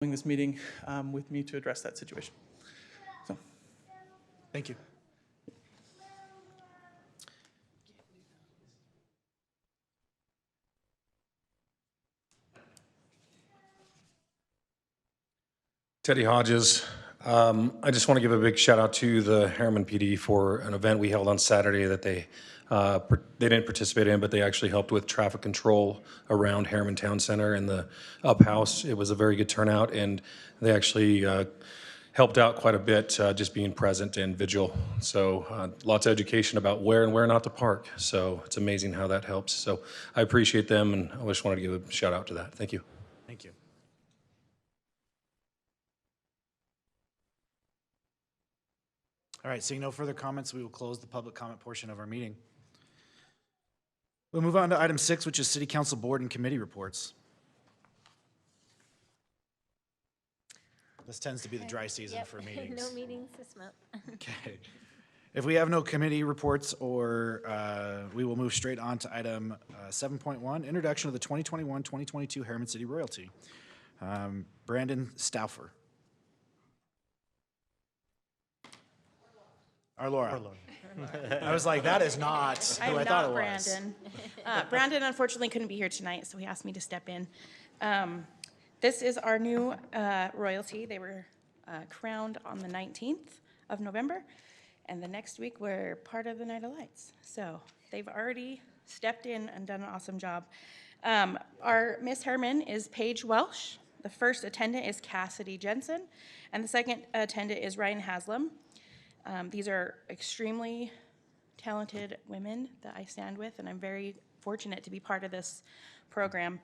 this meeting with me to address that situation. So, Thank you. Teddy Hodges. I just want to give a big shout out to the Harriman PD for an event we held on Saturday that they didn't participate in, but they actually helped with traffic control around Harriman Town Center and the Up House. It was a very good turnout, and they actually helped out quite a bit just being present and vigil. So lots of education about where and where not to park. So it's amazing how that helps. So I appreciate them, and I just wanted to give a shout out to that. Thank you. Thank you. All right, seeing no further comments, we will close the public comment portion of our meeting. We'll move on to item 6, which is City Council Board and Committee reports. This tends to be the dry season for meetings. No meetings this month. Okay. If we have no committee reports, or we will move straight on to item 7.1, introduction of the 2021-2022 Harriman City Royalty. Brandon Stauffer. Our Laura. I was like, that is not who I thought it was. Brandon. Brandon unfortunately couldn't be here tonight, so he asked me to step in. This is our new royalty. They were crowned on the 19th of November, and the next week we're part of the Night of Lights. So they've already stepped in and done an awesome job. Our Miss Harriman is Paige Welsh. The first attendant is Cassidy Jensen, and the second attendant is Ryan Haslam. These are extremely talented women that I stand with, and I'm very fortunate to be part of this program.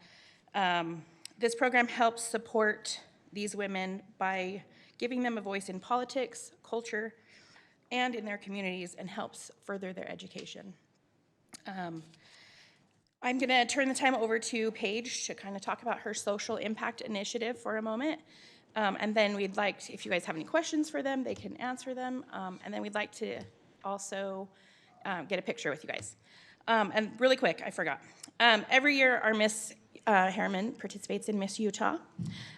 This program helps support these women by giving them a voice in politics, culture, and in their communities, and helps further their education. I'm going to turn the time over to Paige to kind of talk about her social impact initiative for a moment. And then we'd like, if you guys have any questions for them, they can answer them. And then we'd like to also get a picture with you guys. And really quick, I forgot. Every year, our Miss Harriman participates in Miss Utah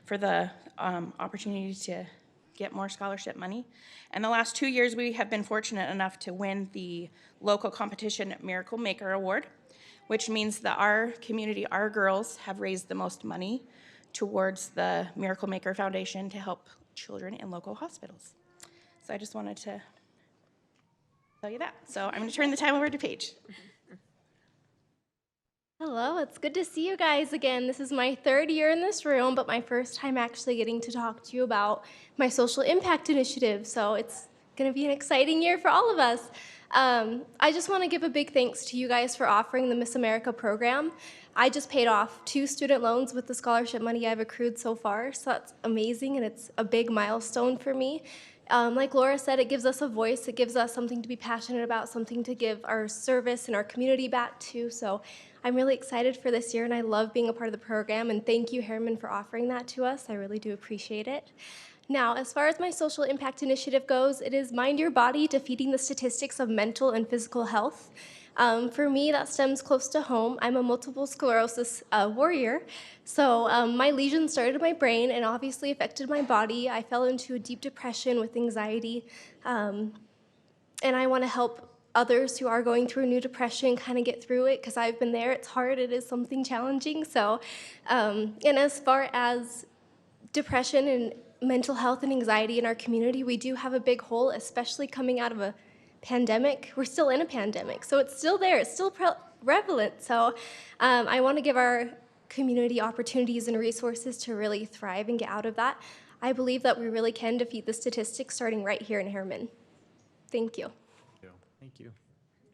for the opportunity to get more scholarship money. And the last 2 years, we have been fortunate enough to win the local competition Miracle Maker Award, which means that our community, our girls, have raised the most money towards the Miracle Maker Foundation to help children in local hospitals. So I just wanted to tell you that. So I'm going to turn the time over to Paige. Hello, it's good to see you guys again. This is my third year in this room, but my first time actually getting to talk to you about my social impact initiative. So it's going to be an exciting year for all of us. I just want to give a big thanks to you guys for offering the Miss America program. I just paid off 2 student loans with the scholarship money I've accrued so far, so that's amazing, and it's a big milestone for me. Like Laura said, it gives us a voice, it gives us something to be passionate about, something to give our service and our community back to, so I'm really excited for this year, and I love being a part of the program, and thank you, Harriman, for offering that to us. I really do appreciate it. Now, as far as my social impact initiative goes, it is Mind Your Body, Defeating the Statistics of Mental and Physical Health. For me, that stems close to home. I'm a multiple sclerosis warrior, so my lesion started in my brain and obviously affected my body. I fell into a deep depression with anxiety, and I want to help others who are going through a new depression kind of get through it, because I've been there. It's hard. It is something challenging. So, and as far as depression and mental health and anxiety in our community, we do have a big hole, especially coming out of a pandemic. We're still in a pandemic, so it's still there. It's still prevalent. So I want to give our community opportunities and resources to really thrive and get out of that. I believe that we really can defeat the statistics starting right here in Harriman. Thank you. Thank you.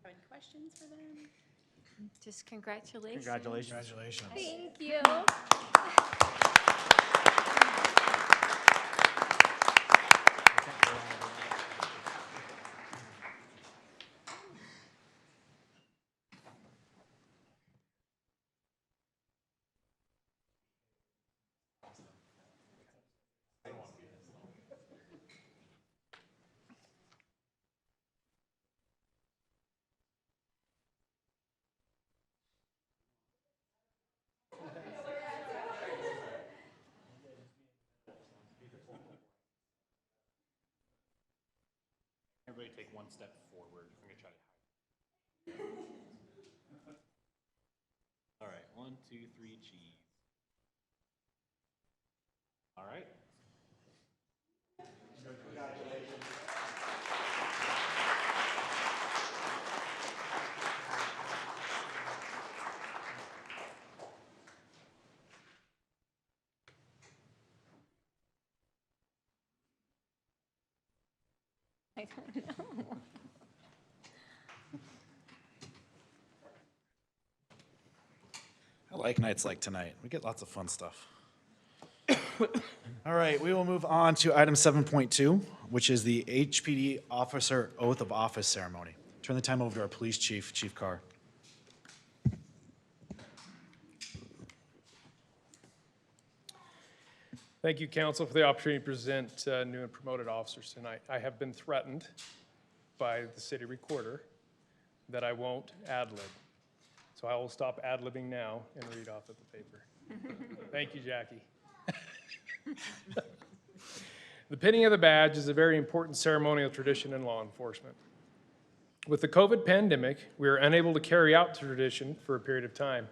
Any questions for them? Just congratulations. Congratulations. Thank you. Everybody take one step forward. I'm gonna try to. All right, 1, 2, 3, cheese. All right. I don't know. I like nights like tonight. We get lots of fun stuff. All right, we will move on to item 7.2, which is the HPD Officer Oath of Office Ceremony. Turn the time over to our Police Chief, Chief Carr. Thank you, Council, for the opportunity to present new and promoted officers tonight. I have been threatened by the city recorder that I won't ad-lib. So I will stop ad-libbing now and read off of the paper. Thank you, Jackie. The pinning of the badge is a very important ceremonial tradition in law enforcement. With the COVID pandemic, we are unable to carry out the tradition for a period of time.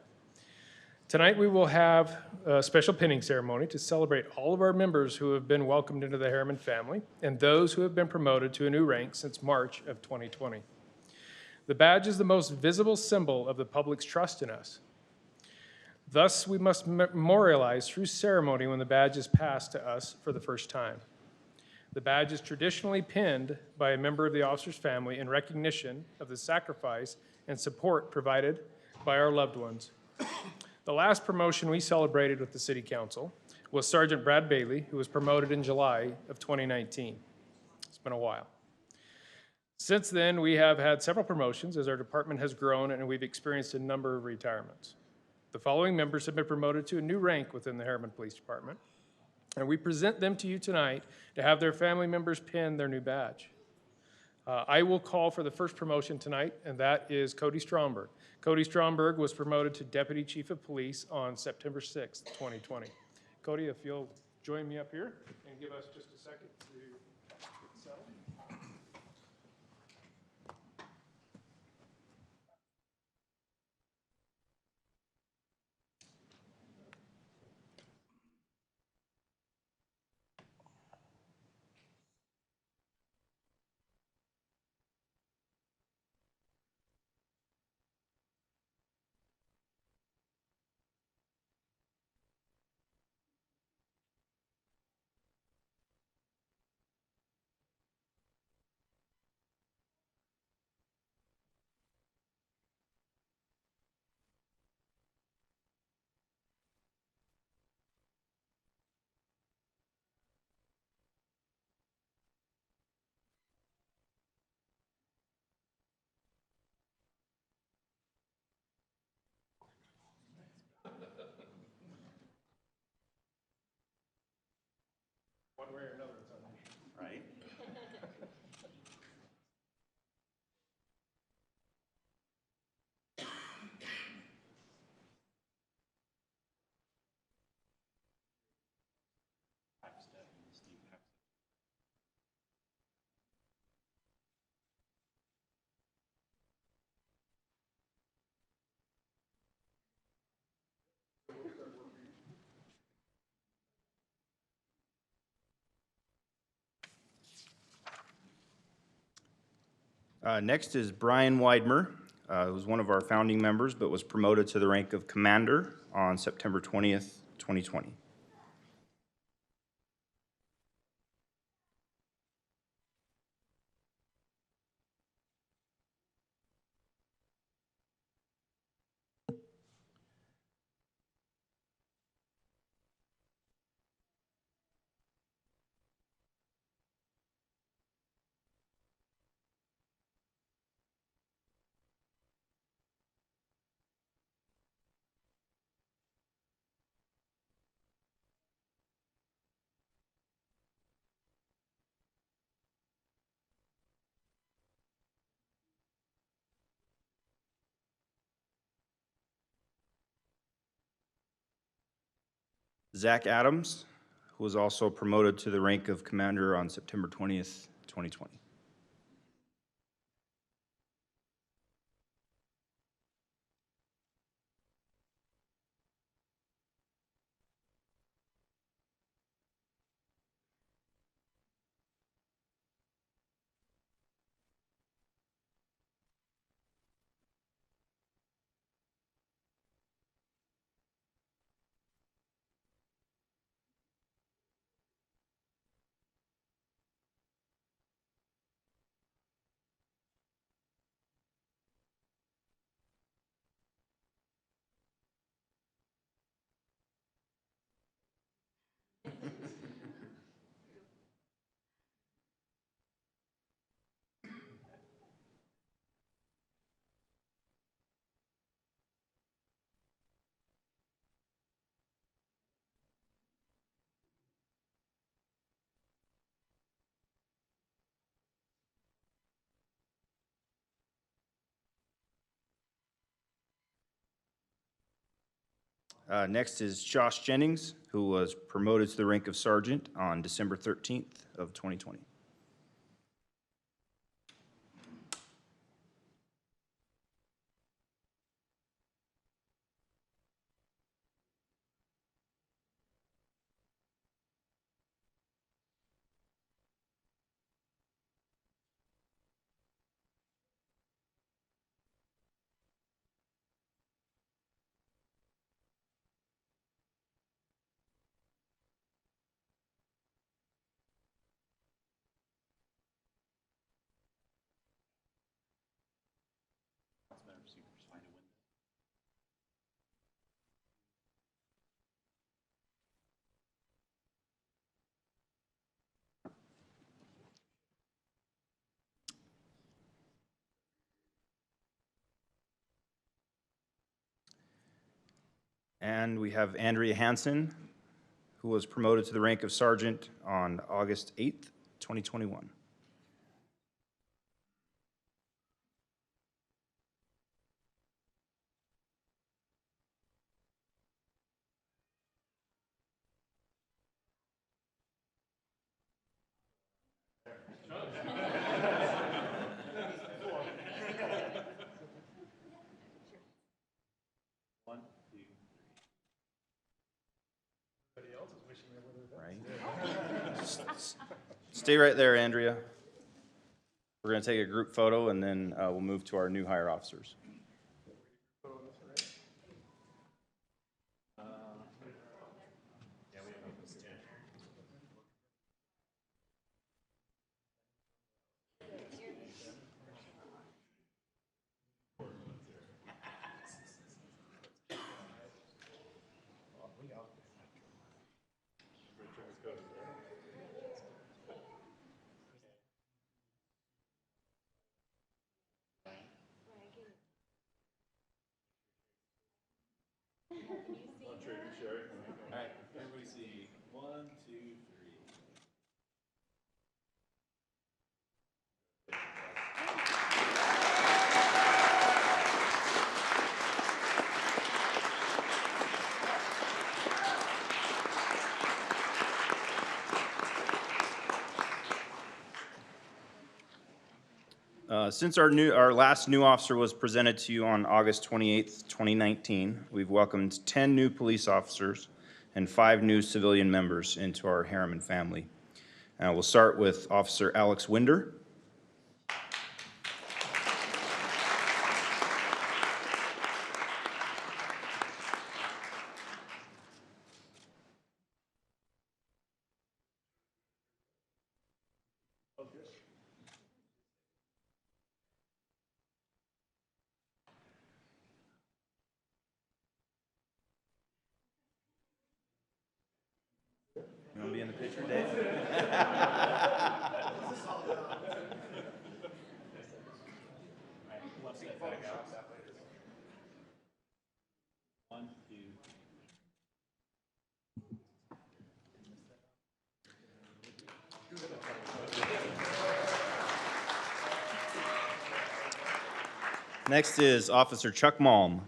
Tonight, we will have a special pinning ceremony to celebrate all of our members who have been welcomed into the Harriman family and those who have been promoted to a new rank since March of 2020. The badge is the most visible symbol of the public's trust in us. Thus, we must memorialize through ceremony when the badge is passed to us for the first time. The badge is traditionally pinned by a member of the officer's family in recognition of the sacrifice and support provided by our loved ones. The last promotion we celebrated with the City Council was Sergeant Brad Bailey, who was promoted in July of 2019. It's been a while. Since then, we have had several promotions as our department has grown and we've experienced a number of retirements. The following members have been promoted to a new rank within the Harriman Police Department, and we present them to you tonight to have their family members pin their new badge. I will call for the first promotion tonight, and that is Cody Stromberg. Cody Stromberg was promoted to Deputy Chief of Police on September 6th, 2020. Cody, if you'll join me up here and give us just a second to get settled. One way or another, it's on me. Right. Next is Brian Weidmer, who was one of our founding members, but was promoted to the rank of Commander on September 20th, 2020. Zach Adams, who was also promoted to the rank of Commander on September 20th, 2020. Next is Josh Jennings, who was promoted to the rank of sergeant on December 13th of 2020. And we have Andrea Hansen, who was promoted to the rank of sergeant on August 8th, 2021. Stay right there, Andrea. We're going to take a group photo, and then we'll move to our new hire officers. All right, everybody see 1, 2, 3. Since our last new officer was presented to you on August 28th, 2019, we've welcomed 10 new police officers and 5 new civilian members into our Harriman family. We'll start with Officer Alex Winder. You want to be in the picture, Dave? One, two. Next is Officer Chuck Malm.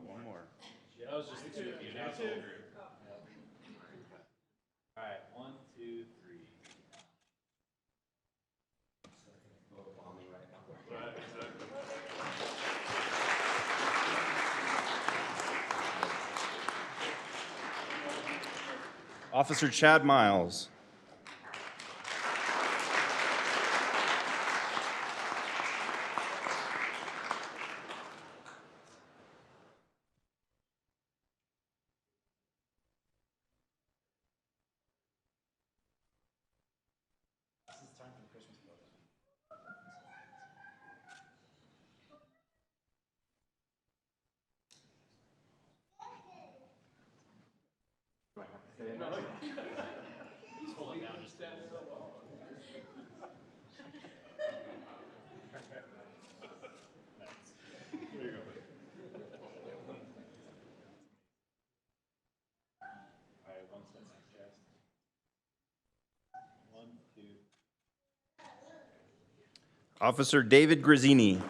One more. That was just two of you. Now it's a whole group. All right, 1, 2, 3. Officer Chad Miles. Officer David Grazzini.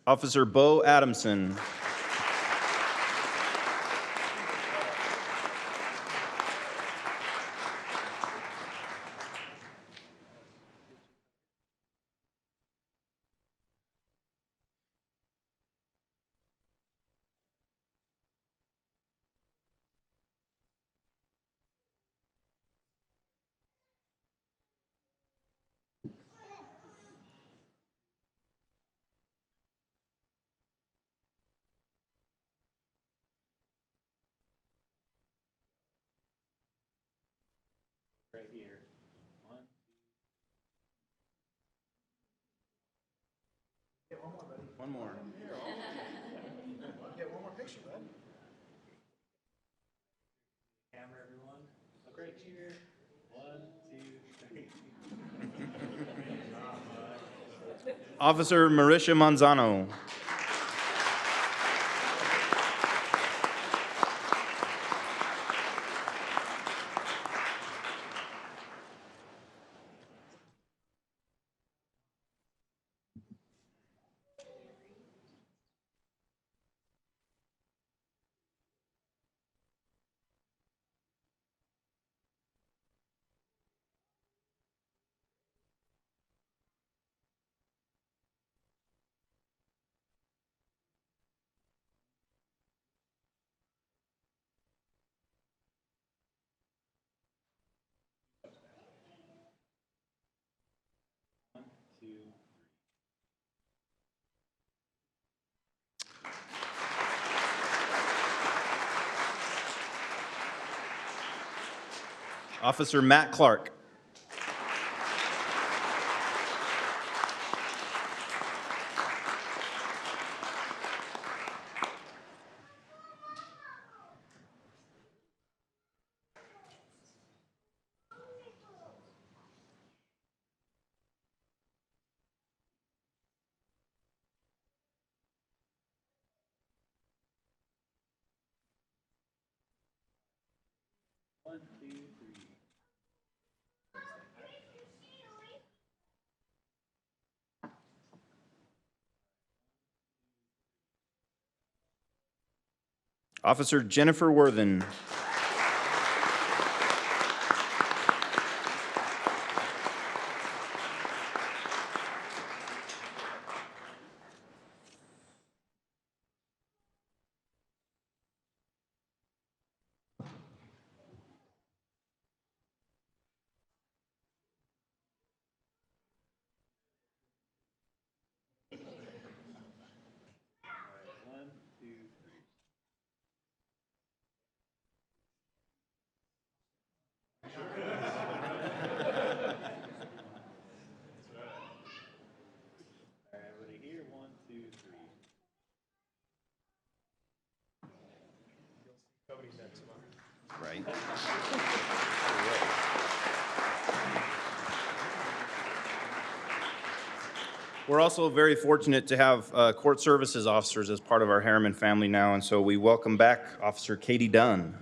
Officer Bo Adamson. Right here. One more. Get one more picture, bud. Camera, everyone. Look right here. 1, 2, 3. Officer Marisha Manzano. Officer Matt Clark. Officer Jennifer Worthen. Everybody here. 1, 2, 3. Cody next month. Right. We're also very fortunate to have court services officers as part of our Harriman family now, and so we welcome back Officer Katie Dunn.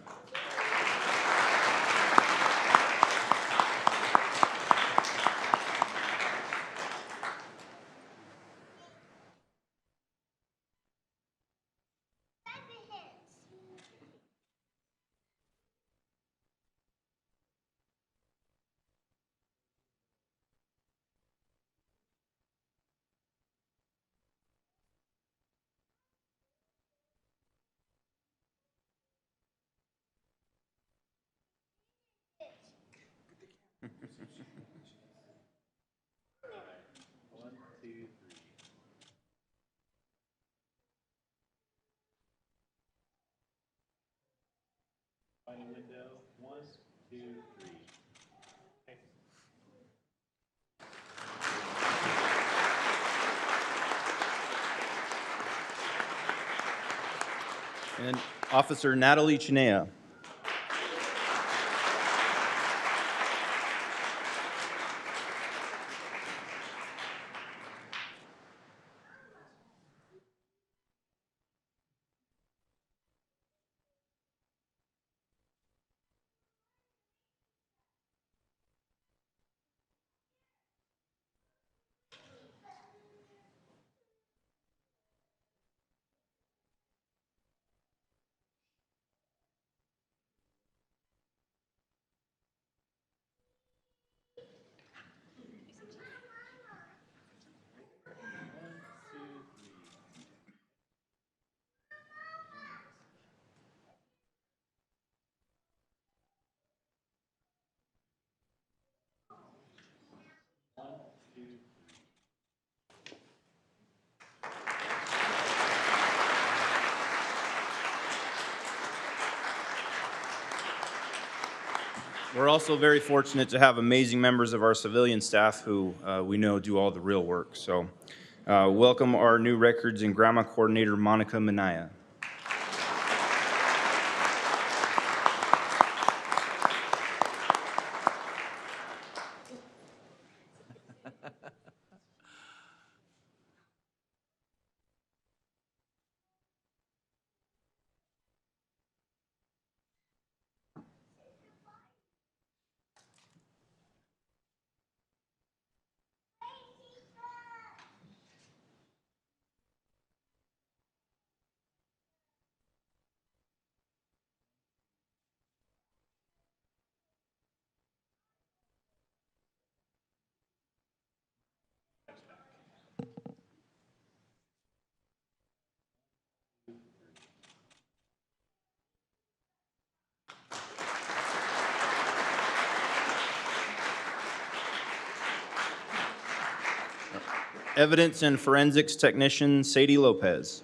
Final window. 1, 2, 3. And Officer Natalie Chinea. We're also very fortunate to have amazing members of our civilian staff who we know do all the real work. So welcome our new Records and Grandma Coordinator, Monica Minaya. Evidence and Forensics Technician, Sadie Lopez.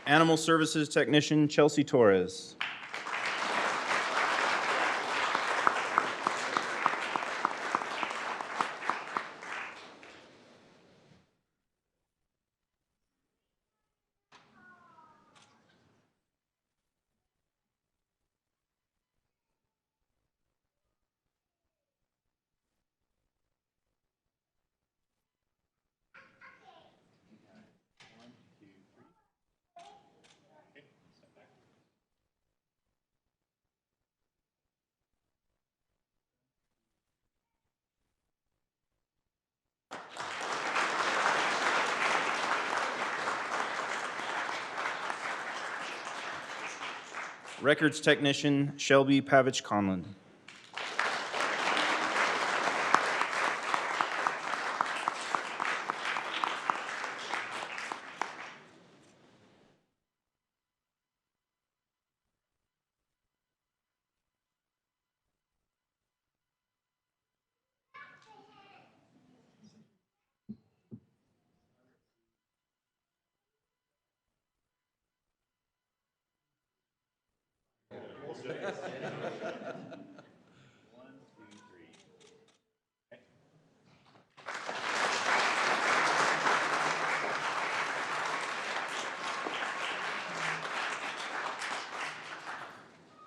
Animal Services Technician, Chelsea Torres. Records Technician, Shelby Pavich-Conlon.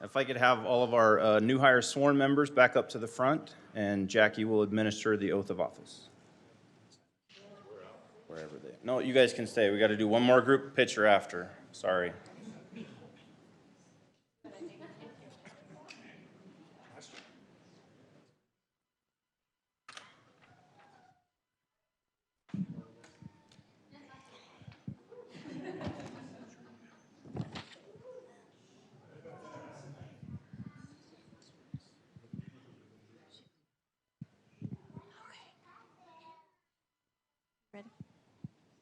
If I could have all of our new hire sworn members back up to the front, and Jackie will administer the oath of office. Wherever they, no, you guys can stay. We got to do one more group picture after. Sorry.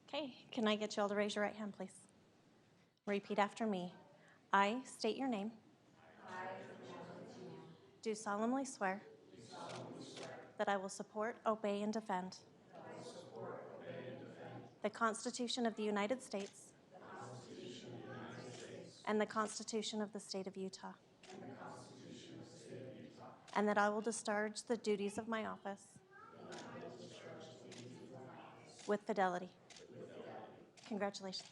Okay, can I get you all to raise your right hand, please? Repeat after me. I state your name. Do solemnly swear that I will support, obey, and defend the Constitution of the United States and the Constitution of the State of Utah, and that I will discharge the duties of my office with fidelity. Congratulations.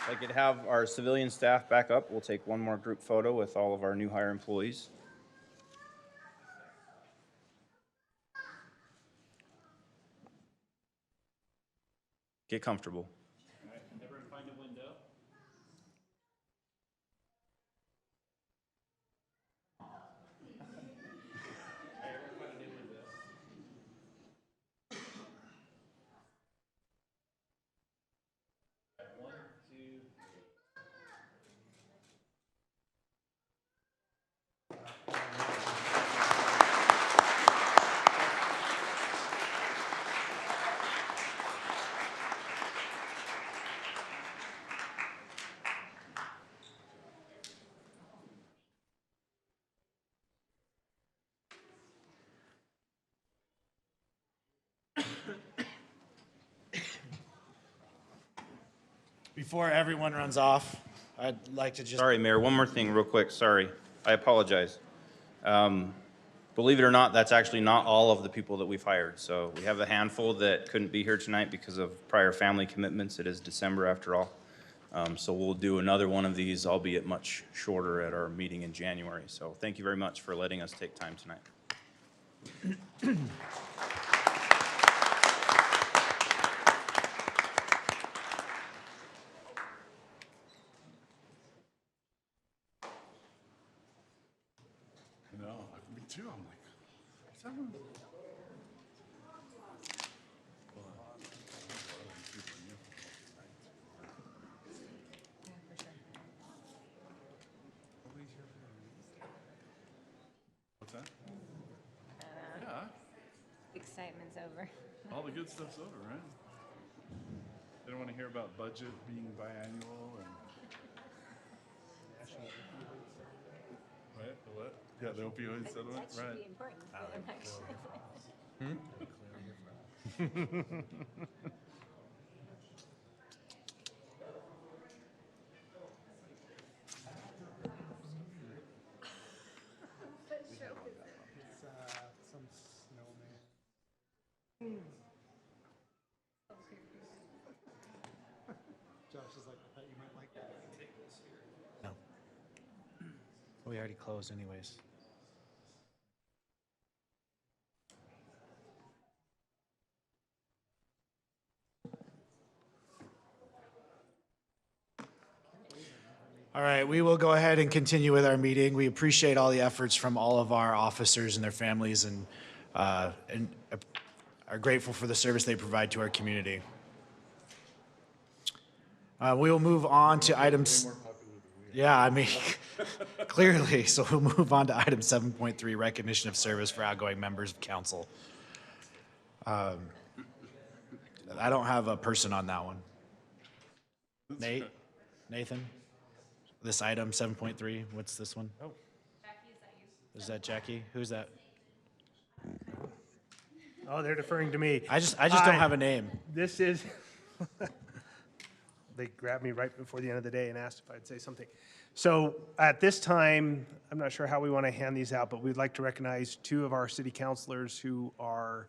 If I could have our civilian staff back up, we'll take one more group photo with all of our new hire employees. Get comfortable. All right, everyone find a window. Before everyone runs off, I'd like to just. Sorry, Mayor, one more thing real quick, sorry. I apologize. Believe it or not, that's actually not all of the people that we've hired. So we have a handful that couldn't be here tonight because of prior family commitments. It is December after all. So we'll do another one of these, albeit much shorter, at our meeting in January. So thank you very much for letting us take time tonight. No, me too. I'm like, seven. What's that? Yeah, Excitement's over. all the good stuff's over, right? They don't want to hear about budget being biannual and. What? The what? Yeah, the opioid settlement, That should right? be important for them, actually. No. We already closed anyways. All right, we will go ahead and continue with our meeting. We appreciate all the efforts from all of our officers and their families and are grateful for the service they provide to our community. We will move on to items. Yeah, I mean, clearly. So we'll move on to item 7.3, recognition of service for outgoing members of council. I don't have a person on that one. Nate? Nathan? This item, 7.3, what's this one? Oh. Jackie, is that you? Is that Jackie? Who's that? Oh, they're deferring to me. I just don't have a name. This is, they grabbed me right before the end of the day and asked if I'd say something. So at this time, I'm not sure how we want to hand these out, but we'd like to recognize two of our city councilors who are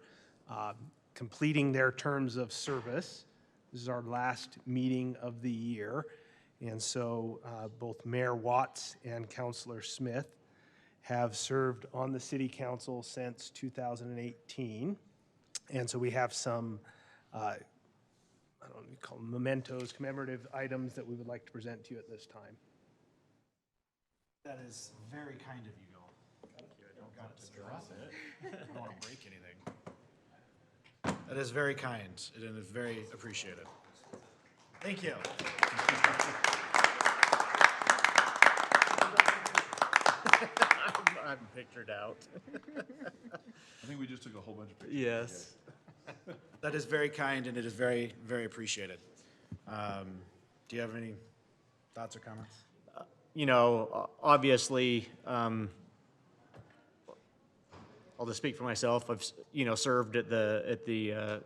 completing their terms of service. This is our last meeting of the year. And so both Mayor Watts and Councilor Smith have served on the city council since 2018. And so we have some, I don't know what you call them, mementos, commemorative items that we would like to present to you at this time. That is very kind of you, Joel. Thank you. I don't got to drop it. I don't want to break anything. That is very kind and is very appreciated. Thank you. I'm pictured out. I think we just took a whole bunch of pictures. Yes. That is very kind, and it is very, very appreciated. Do you have any thoughts or comments? You know, obviously, I'll just speak for myself. I've, served at the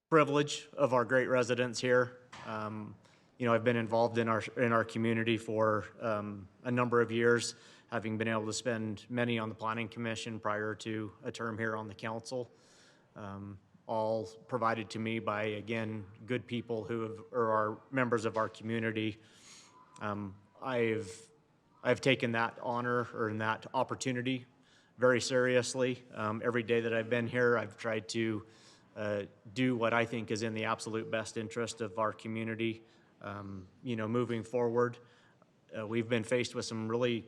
privilege of our great residents here. I've been involved in our community for a number of years, having been able to spend many on the Planning Commission prior to a term here on the council. All provided to me by, again, good people who are members of our community. I've taken that honor or that opportunity very seriously. Every day that I've been here, I've tried to do what I think is in the absolute best interest of our community. Moving forward, we've been faced with some really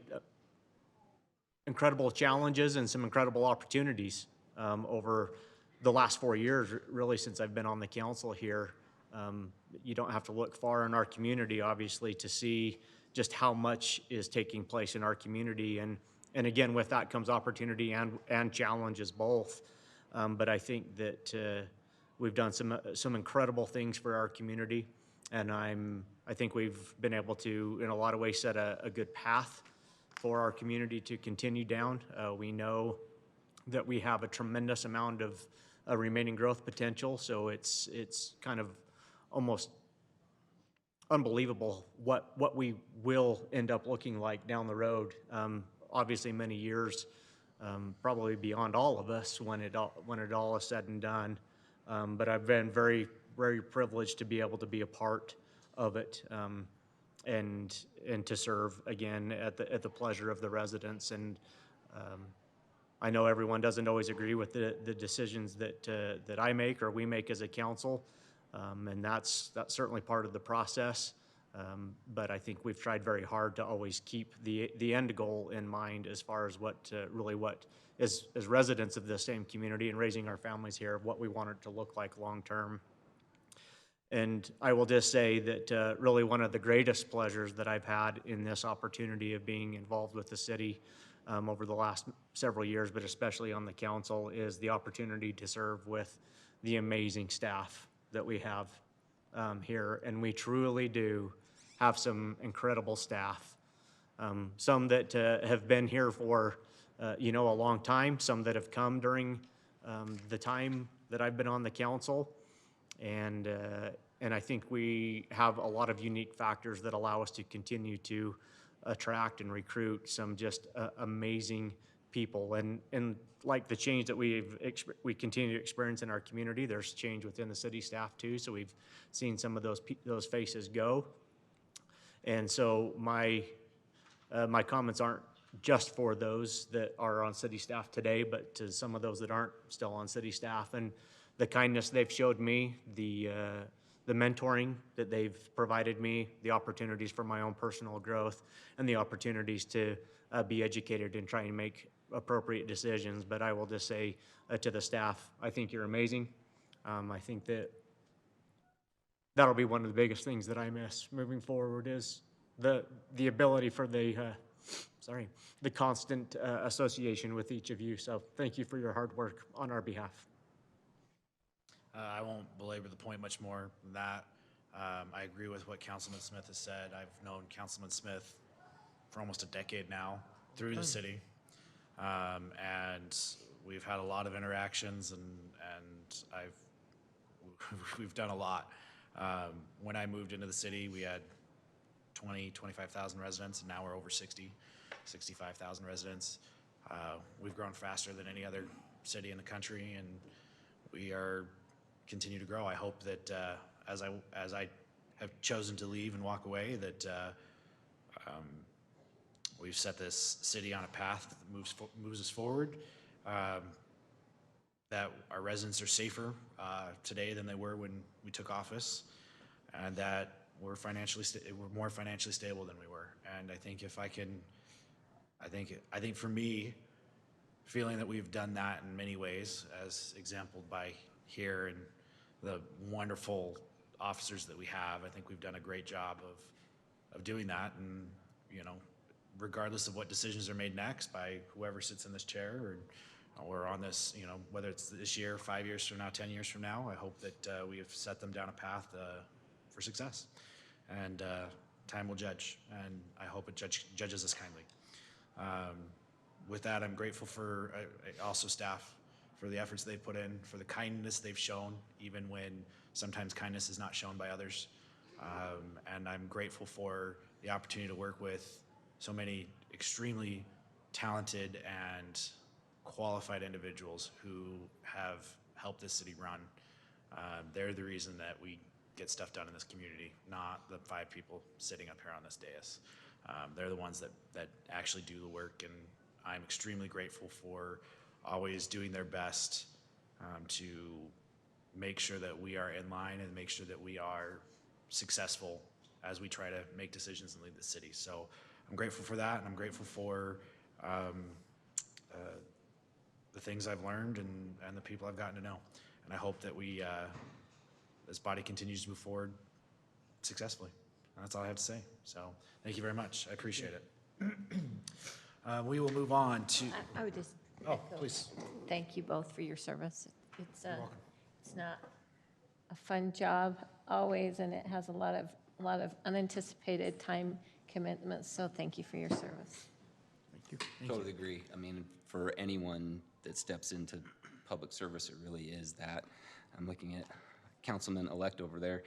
incredible challenges and some incredible opportunities over the last 4 years, really, since I've been on the council here. You don't have to look far in our community, obviously, to see just how much is taking place in our community. And again, with that comes opportunity and challenges both. But I think that we've done some incredible things for our community. And I think we've been able to, in a lot of ways, set a good path for our community to continue down. We know that we have a tremendous amount of remaining growth potential, so it's kind of almost unbelievable what we will end up looking like down the road. Obviously, many years, probably beyond all of us when it all is said and done. But I've been very, very privileged to be able to be a part of it, and to serve again at the pleasure of the residents. And I know everyone doesn't always agree with the decisions that I make or we make as a council, and that's certainly part of the process. But I think we've tried very hard to always keep the end goal in mind as far as what as residents of the same community and raising our families here, what we want it to look like long term. And I will just say that really one of the greatest pleasures that I've had in this opportunity of being involved with the city over the last several years, but especially on the council, is the opportunity to serve with the amazing staff that we have here. And we truly do have some incredible staff. Some that have been here for a long time, some that have come during the time that I've been on the council. And I think we have a lot of unique factors that allow us to continue to attract and recruit some just amazing people. And like the change that we continue to experience in our community, there's change within the city staff too. So we've seen some of those faces go. And so my comments aren't just for those that are on city staff today, but to some of those that aren't still on city staff, and the kindness they've showed me, the mentoring that they've provided me, the opportunities for my own personal growth, and the opportunities to be educated and try and make appropriate decisions. But I will just say to the staff, I think you're amazing. I think that'll be one of the biggest things that I miss moving forward, is the ability for the constant association with each of you. So thank you for your hard work on our behalf. I won't belabor the point much more than that. I agree with what Councilman Smith has said. I've known Councilman Smith for almost a decade now through the city. And we've had a lot of interactions, and we've done a lot. When I moved into the city, we had 25,000 residents, and now we're over 65,000 residents. We've grown faster than any other city in the country, and we are continue to grow. I hope that as I have chosen to leave and walk away, that we've set this city on a path that moves us forward, that our residents are safer today than they were when we took office, and that we're more financially stable than we were. And I think I think for me, feeling that we've done that in many ways, as exampled by here and the wonderful officers that we have. I think we've done a great job of doing that, and, you know, regardless of what decisions are made next by whoever sits in this chair or on this, you know, whether it's this year, 5 years from now, 10 years from now, I hope that we have set them down a path for success. And time will judge, and I hope it judges us kindly. With that, I'm grateful for also staff for the efforts they've put in, for the kindness they've shown, even when sometimes kindness is not shown by others. And I'm grateful for the opportunity to work with so many extremely talented and qualified individuals who have helped this city run. They're the reason that we get stuff done in this community, not the 5 people sitting up here on this dais. They're the ones that actually do the work, and I'm extremely grateful for always doing their best to make sure that we are in line and make sure that we are successful as we try to make decisions and lead the city. So I'm grateful for that, and I'm grateful for the things I've learned and the people I've gotten to know. And I hope that this body continues to move forward successfully. And that's all I have to say. So thank you very much. I appreciate it. We will move on to. I would just. Oh, please. Thank you both for your service. It's not a fun job always, and it has a lot of unanticipated time commitments. So thank you for your service. Thank you. Totally agree. I mean, for anyone that steps into public service, it really is that. I'm looking at Councilman-elect over there.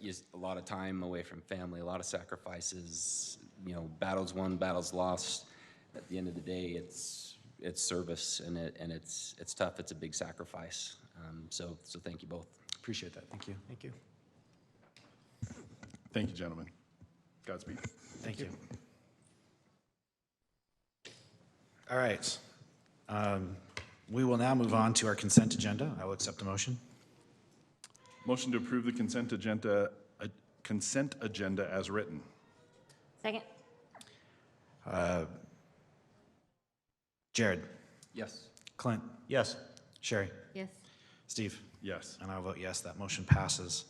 Just a lot of time away from family, a lot of sacrifices, you know, battles won, battles lost. At the end of the day, it's service, and it's tough. It's a big sacrifice. So thank you both. Appreciate that. Thank you. Thank you. Thank you, gentlemen. Godspeed. Thank you. All right. We will now move on to our consent agenda. I will accept a motion. Motion to approve the consent agenda as written. Second. Jared. Yes. Clint. Yes. Sherry. Yes. Steve. Yes. And I'll vote yes. That motion passes.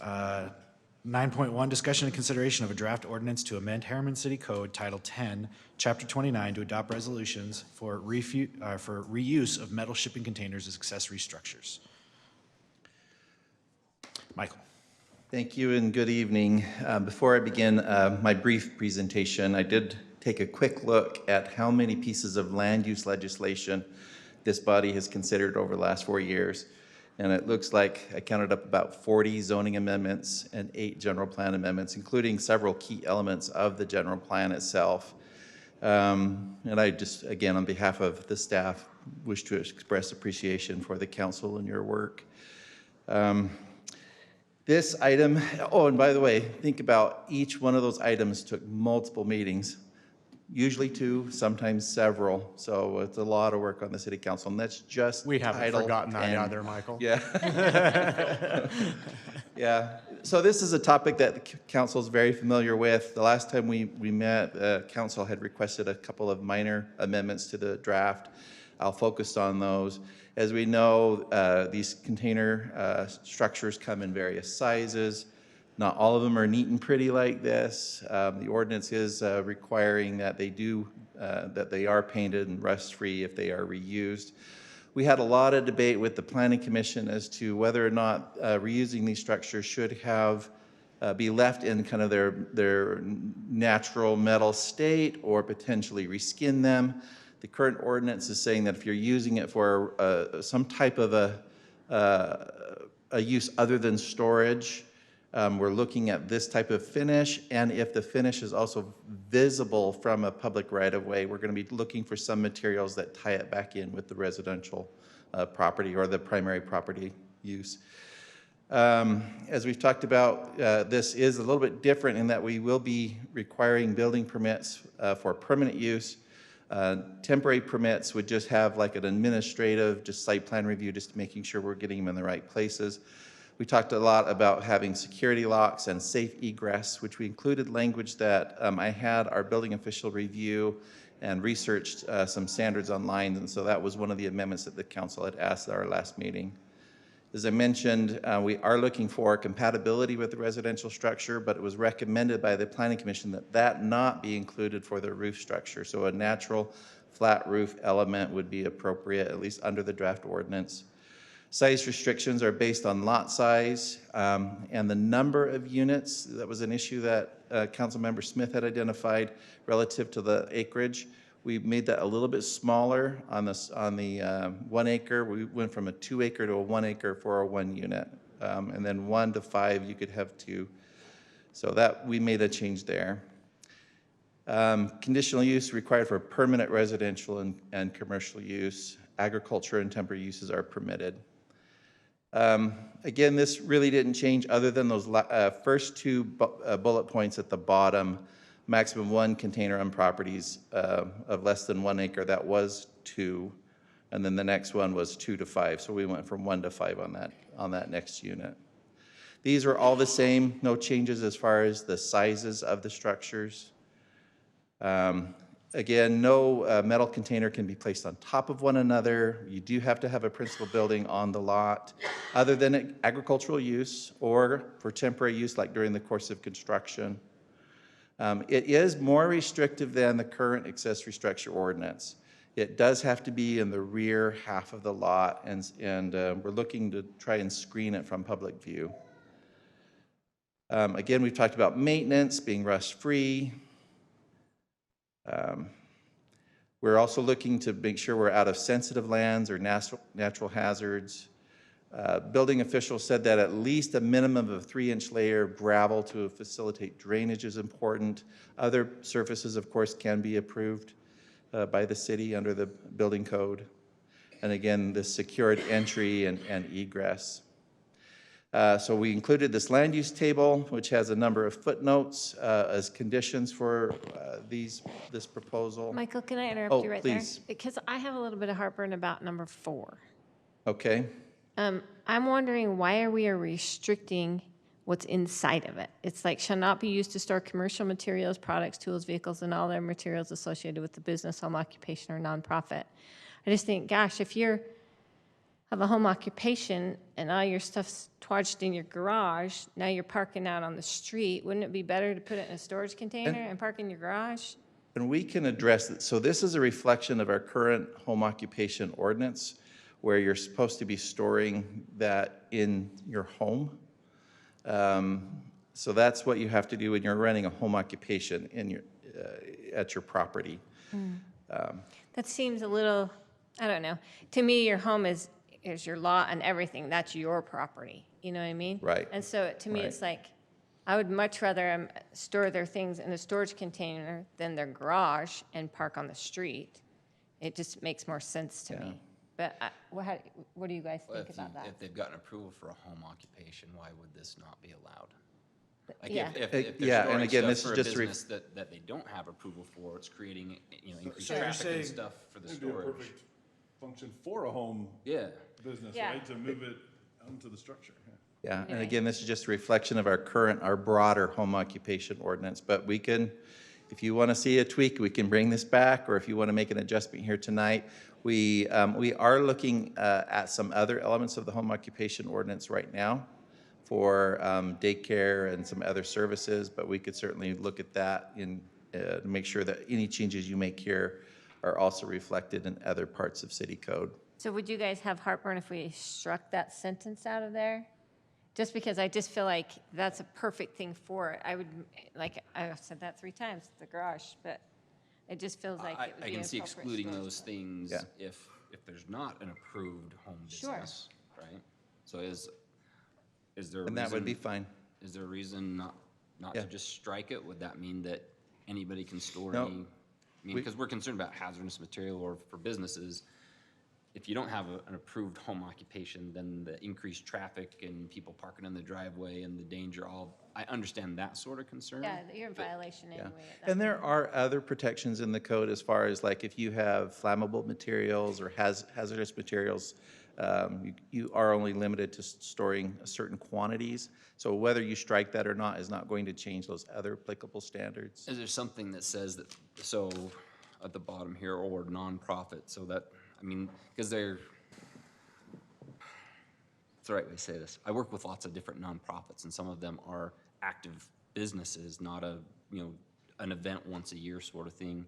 9.1, discussion and consideration of a draft ordinance to amend Harriman City Code Title 10, Chapter 29 to adopt resolutions for reuse of metal shipping containers as accessory structures. Michael. Thank you and good evening. Before I begin my brief presentation, I did take a quick look at how many pieces of land use legislation this body has considered over the last 4 years. And it looks like I counted up about 40 zoning amendments and 8 general plan amendments, including several key elements of the general plan itself. And I just, again, on behalf of the staff, wish to express appreciation for the council and your work. This item, oh, and by the way, think about each one of those items took multiple meetings, usually 2, sometimes several. So it's a lot of work on the city council, and that's just We haven't Title forgotten that 10. either, Michael. Yeah. Yeah. So this is a topic that the council is very familiar with. The last time we met, council had requested a couple of minor amendments to the draft. I'll focus on those. As we know, these container structures come in various sizes. Not all of them are neat and pretty like this. The ordinance is requiring that they are painted and rust-free if they are reused. We had a lot of debate with the Planning Commission as to whether or not reusing these structures should be left in kind of their natural metal state or potentially reskin them. The current ordinance is saying that if you're using it for some type of a use other than storage, we're looking at this type of finish, and if the finish is also visible from a public right-of-way, we're going to be looking for some materials that tie it back in with the residential property or the primary property use. As we've talked about, this is a little bit different in that we will be requiring building permits for permanent use. Temporary permits would just have like an administrative, just site plan review, just making sure we're getting them in the right places. We talked a lot about having security locks and safe egress, which we included language that I had our building official review and researched some standards online, and so that was one of the amendments that the council had asked at our last meeting. As I mentioned, we are looking for compatibility with the residential structure, but it was recommended by the Planning Commission that that not be included for the roof structure. So a natural flat roof element would be appropriate, at least under the draft ordinance. Size restrictions are based on lot size and the number of units. That was an issue that Councilmember Smith had identified relative to the acreage. We made that a little bit smaller on the 1 acre. We went from a 2 acre to a 1 acre for a 1 unit. And then 1 to 5, you could have 2. So that we made a change there. Conditional use required for permanent residential and commercial use. Agriculture and temporary uses are permitted. Again, this really didn't change other than those first 2 bullet points at the bottom. Maximum 1 container on properties of less than 1 acre. That was 2, and then the next one was 2 to 5. So we went from 1 to 5 on that next unit. These are all the same. No changes as far as the sizes of the structures. Again, no metal container can be placed on top of one another. You do have to have a principal building on the lot, other than agricultural use or for temporary use, like during the course of construction. It is more restrictive than the current accessory structure ordinance. It does have to be in the rear half of the lot, and we're looking to try and screen it from public view. Again, we've talked about maintenance, being rust-free. We're also looking to make sure we're out of sensitive lands or natural hazards. Building officials said that at least a minimum of a 3-inch layer of gravel to facilitate drainage is important. Other surfaces, of course, can be approved by the city under the building code. And again, the secured entry and egress. So we included this land use table, which has a number of footnotes as conditions for this proposal. Michael, can I interrupt you right please. there? Because I have a little bit of heartburn about number 4. Okay. I'm wondering, why are we restricting what's inside of it? It's like, shall not be used to store commercial materials, products, tools, vehicles, and all their materials associated with the business, home occupation, or nonprofit. I just think, gosh, if you have a home occupation and all your stuff's twatched in your garage, now you're parking out on the street, wouldn't it be better to put it in a storage container and park in your garage? And we can address it. So this is a reflection of our current home occupation ordinance, where you're supposed to be storing that in your home. So that's what you have to do when you're running a home occupation at your property. That seems a little, I don't know. To me, your home is your lot and everything. That's your property. You know what I mean? Right. And so to me, Right. it's like, I would much rather store their things in a storage container than their garage and park on the street. It just makes more sense to me. But what do you guys think about that? If they've gotten approval for a home occupation, why would this not be allowed? Like Yeah. if they're Yeah, and storing again, stuff this is for a just business that they don't have approval for, it's creating, increased So you're traffic and saying stuff for the it'd be a storage. perfect function for a home business, Yeah. right? To move it onto the structure. Yeah, and again, this is just a reflection of our broader home occupation ordinance. But we can, if you want to see a tweak, we can bring this back, or if you want to make an adjustment here tonight. We are looking at some other elements of the home occupation ordinance right now for daycare and some other services, but we could certainly look at that to make sure that any changes you make here are also reflected in other parts of city code. So would you guys have heartburn if we struck that sentence out of there? Just because I just feel like that's a perfect thing for it. I would, like, I've said that 3 times, the garage, but it just feels like it would I be can an see appropriate excluding storage those space. things if there's not an approved home Sure. business, right? So is there a And that would be reason- fine. Is there a reason not to just strike it? Would that mean that anybody can store No. any? I mean, because we're concerned about hazardous material or for businesses. If you don't have an approved home occupation, then the increased traffic and people parking in the driveway and the danger, I understand that sort of concern. Yeah, you're in violation anyway. at that And there point. are other protections in the code as far as like if you have flammable materials or hazardous materials, you are only limited to storing certain quantities. So whether you strike that or not is not going to change those other applicable standards. Is there something that says that, so at the bottom here, or nonprofit, so that, I mean, because what's the right way to say this? I work with lots of different nonprofits, and some of them are active businesses, not a, an event once a year sort of thing.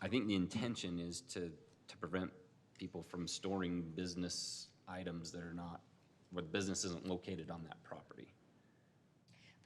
I think the intention is to prevent people from storing business items that are not, where the business isn't located on that property.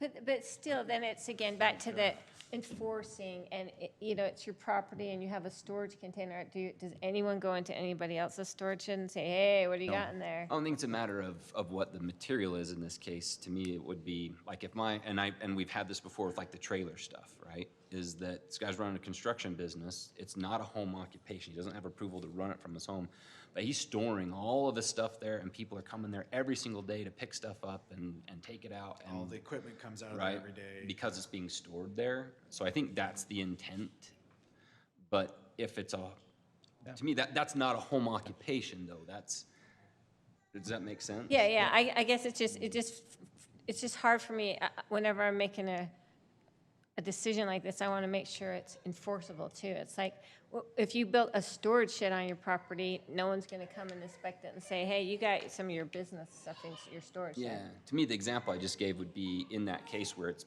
But still, then it's again back to the enforcing, and it's your property and you have a storage container. Does anyone go into anybody else's storage shed and say, hey, what do you got in there? I don't think it's a matter of what the material is in this case. To me, it would be like if and we've had this before with like the trailer stuff, right? Is that this guy's running a construction business. It's not a home occupation. He doesn't have approval to run it from his home, but he's storing all of his stuff there, and people are coming there every single day to pick stuff up and take it out. And All the equipment comes out of right, there every day. because it's being stored there. So I think that's the intent. But if it's to me, that's not a home occupation, though. Does that make sense? Yeah. I guess it's just hard for me whenever I'm making a decision like this. I want to make sure it's enforceable too. It's like, if you built a storage shed on your property, no one's going to come and inspect it and say, hey, you got some of your business stuff in your storage shed. Yeah. To me, the example I just gave would be in that case where it's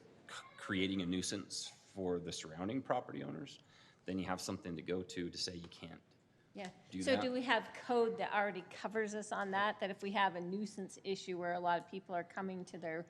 creating a nuisance for the surrounding property owners. Then you have something to go to say you can't. Yeah. So do we have code that already covers us on that? That if we have a nuisance issue where a lot of people are coming to their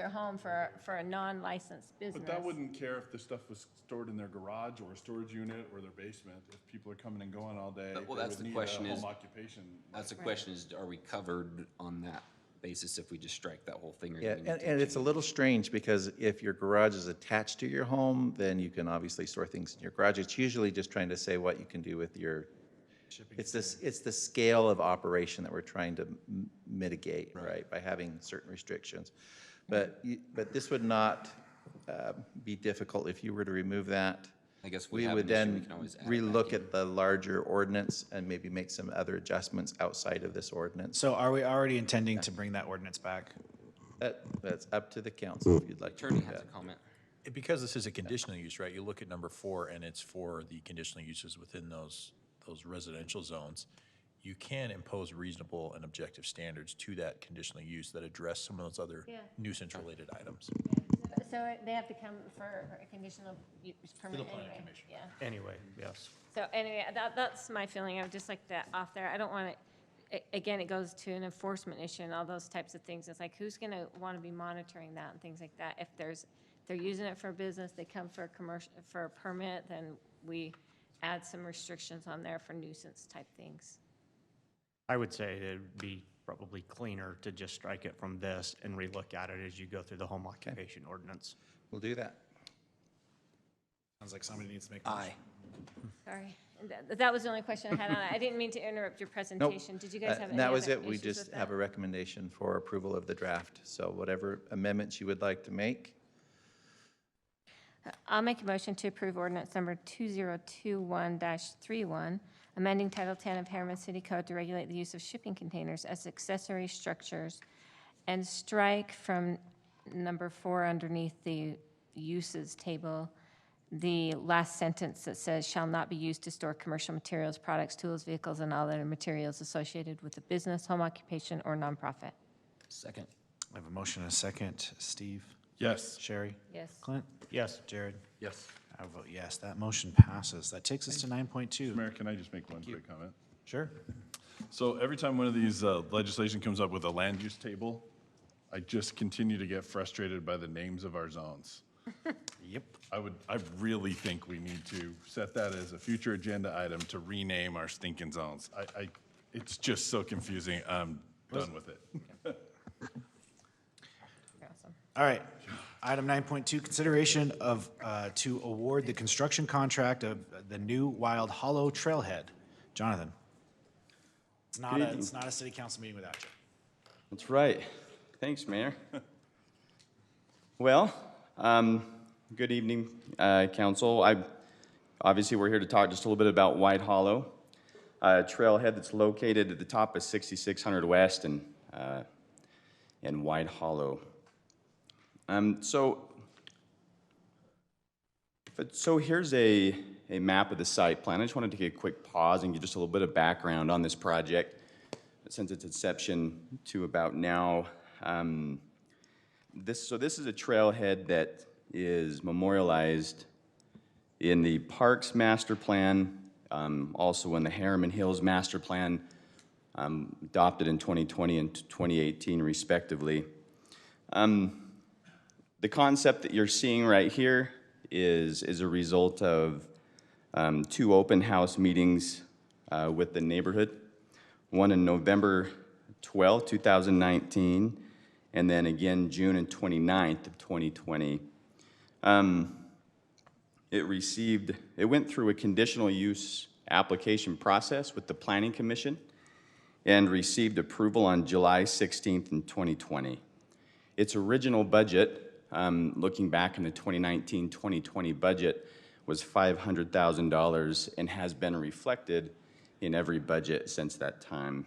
home for a non-licensed business? But that wouldn't care if the stuff was stored in their garage or a storage unit or their basement. If people are coming and going all day, Well, they that's would the need question a is. home occupation. That's the question is, are we covered on that basis if we just strike that whole thing? Or Yeah, do we need to and it's a change? little strange because if your garage is attached to your home, then you can obviously store things in your garage. It's usually just trying to say what you can do with your, it's the scale of operation that we're trying to mitigate, right, by having certain restrictions. But this would not be difficult if you were to remove that. I guess we have would an issue, we then can always add it relook back in. at the larger ordinance and maybe make some other adjustments outside of this ordinance. So are we already intending to bring that ordinance back? That's up to the council if you'd like to do Attorney has that. a comment. Because this is a conditional use, right? You look at number 4, and it's for the conditional uses within those residential zones. You can impose reasonable and objective standards to that conditional use that address some of those other nuisance-related items. So they have to come for a conditional use permit the planning anyway? commission. Yeah. Anyway, yes. So anyway, that's my feeling. I would just like that off there. I don't want it, again, it goes to an enforcement issue and all those types of things. It's like, who's going to want to be monitoring that and things like that? If they're using it for business, they come for a permit, then we add some restrictions on there for nuisance type things. I would say it'd be probably cleaner to just strike it from this and relook at it as you go through the home occupation ordinance. We'll do that. Sounds like somebody needs to make a motion. Sorry. That was the only question I had on it. I didn't mean to interrupt your presentation. Did you guys have any That other was it. We issues just with have that? a recommendation for approval of the draft. So whatever amendments you would like to make. I'll make a motion to approve ordinance number 2021-31, amending Title 10 of Harriman City Code to regulate the use of shipping containers as accessory structures, and strike from number 4 underneath the uses table, the last sentence that says, shall not be used to store commercial materials, products, tools, vehicles, and all other materials associated with a business, home occupation, or nonprofit. Second. I have a motion and a second. Steve? Yes. Sherry? Yes. Clint? Yes. Jared? Yes. I vote yes. That motion passes. That takes us to 9.2. Mayor, can I just make one quick comment? Sure. So every time one of these legislation comes up with a land use table, I just continue to get frustrated by the names of our zones. Yep. I really think we need to set that as a future agenda item to rename our stinking zones. It's just so confusing. I'm done with it. Awesome. All right. Item 9.2, consideration of, to award the construction contract of the new Wild Hollow Trailhead. Jonathan? It's not a city council meeting without you. That's right. Thanks, Mayor. Well, good evening, council. Obviously, we're here to talk just a little bit about White Hollow, a trailhead that's located at the top of 6600 West and White Hollow. So here's a map of the site plan. I just wanted to take a quick pause and give just a little bit of background on this project. since its inception to about now. This is a trailhead that is memorialized in the Parks Master Plan, also in the Harriman Hills Master Plan, adopted in 2020 and 2018 respectively. The concept that you're seeing right here is a result of 2 open house meetings with the neighborhood, one in November 12, 2019, and then again June and 29th of 2020. It went through a conditional use application process with the Planning Commission and received approval on July 16th in 2020. Its original budget, looking back in the 2019-2020 budget, was $500,000 and has been reflected in every budget since that time.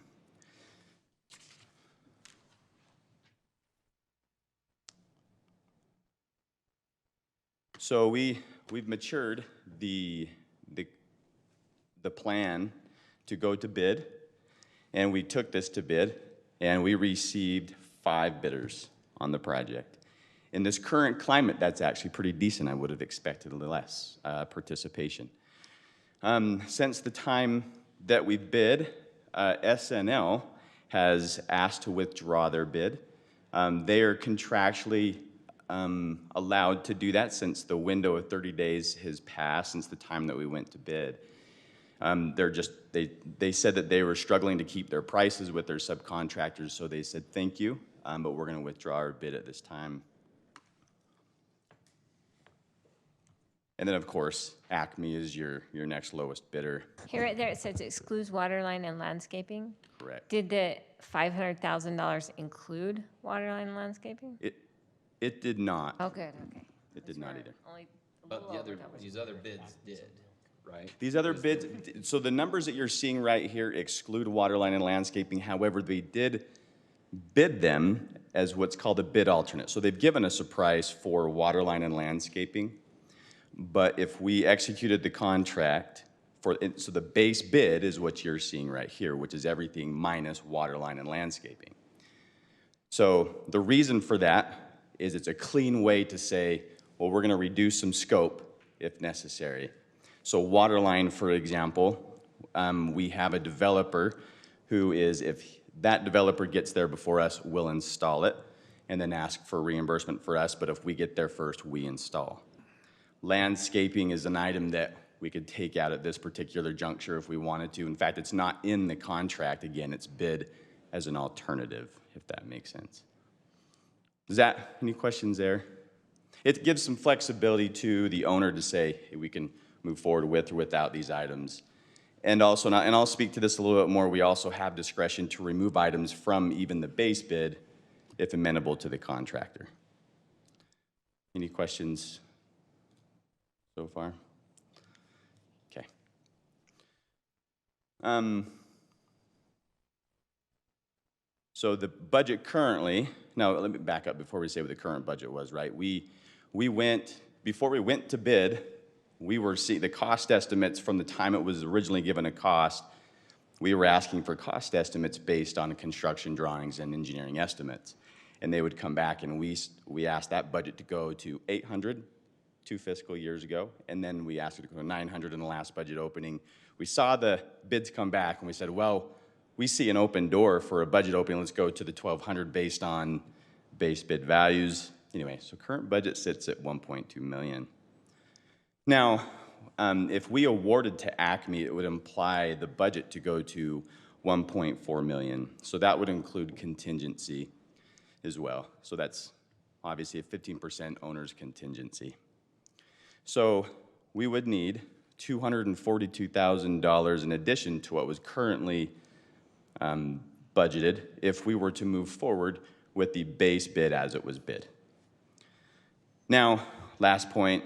So we've matured the plan to go to bid, and we took this to bid, and we received 5 bidders on the project. In this current climate, that's actually pretty decent. I would have expected a little less participation. Since the time that we bid, SNL has asked to withdraw their bid. They are contractually allowed to do that since the window of 30 days has passed since the time that we went to bid. They said that they were struggling to keep their prices with their subcontractors, so they said thank you, but we're going to withdraw our bid at this time. And then, of course, Acme is your next lowest bidder. Here, right there, it says excludes waterline and landscaping. Correct. Did the $500,000 include waterline and landscaping? It did not. Oh, good, okay. It did not either. But these other bids did, right? These other bids, so the numbers that you're seeing right here exclude waterline and landscaping. However, they did bid them as what's called a bid alternate. So they've given us a price for waterline and landscaping. But if we executed the contract so the base bid is what you're seeing right here, which is everything minus waterline and landscaping. So the reason for that is it's a clean way to say, well, we're going to reduce some scope if necessary. So waterline, for example, we have a developer who is, if that developer gets there before us, we'll install it and then ask for reimbursement for us. But if we get there first, we install. Landscaping is an item that we could take out at this particular juncture if we wanted to. In fact, it's not in the contract. Again, it's bid as an alternative, if that makes sense. Any questions there? It gives some flexibility to the owner to say, hey, we can move forward with or without these items. And also, and I'll speak to this a little bit more, we also have discretion to remove items from even the base bid if amenable to the contractor. Any questions so far? Okay. So the budget currently, now let me back up before we say what the current budget was, right? Before we went to bid, we were seeing the cost estimates from the time it was originally given a cost. We were asking for cost estimates based on construction drawings and engineering estimates. And they would come back, and we asked that budget to go to 800 2 fiscal years ago, and then we asked it to go to 900 in the last budget opening. We saw the bids come back, and we said, well, we see an open door for a budget opening. Let's go to the 1,200 based on base bid values. Anyway, so current budget sits at $1.2 million. Now, if we awarded to Acme, it would imply the budget to go to $1.4 million. So that would include contingency as well. So that's obviously a 15% owner's contingency. So we would need $242,000 in addition to what was currently budgeted if we were to move forward with the base bid as it was bid. Now, last point,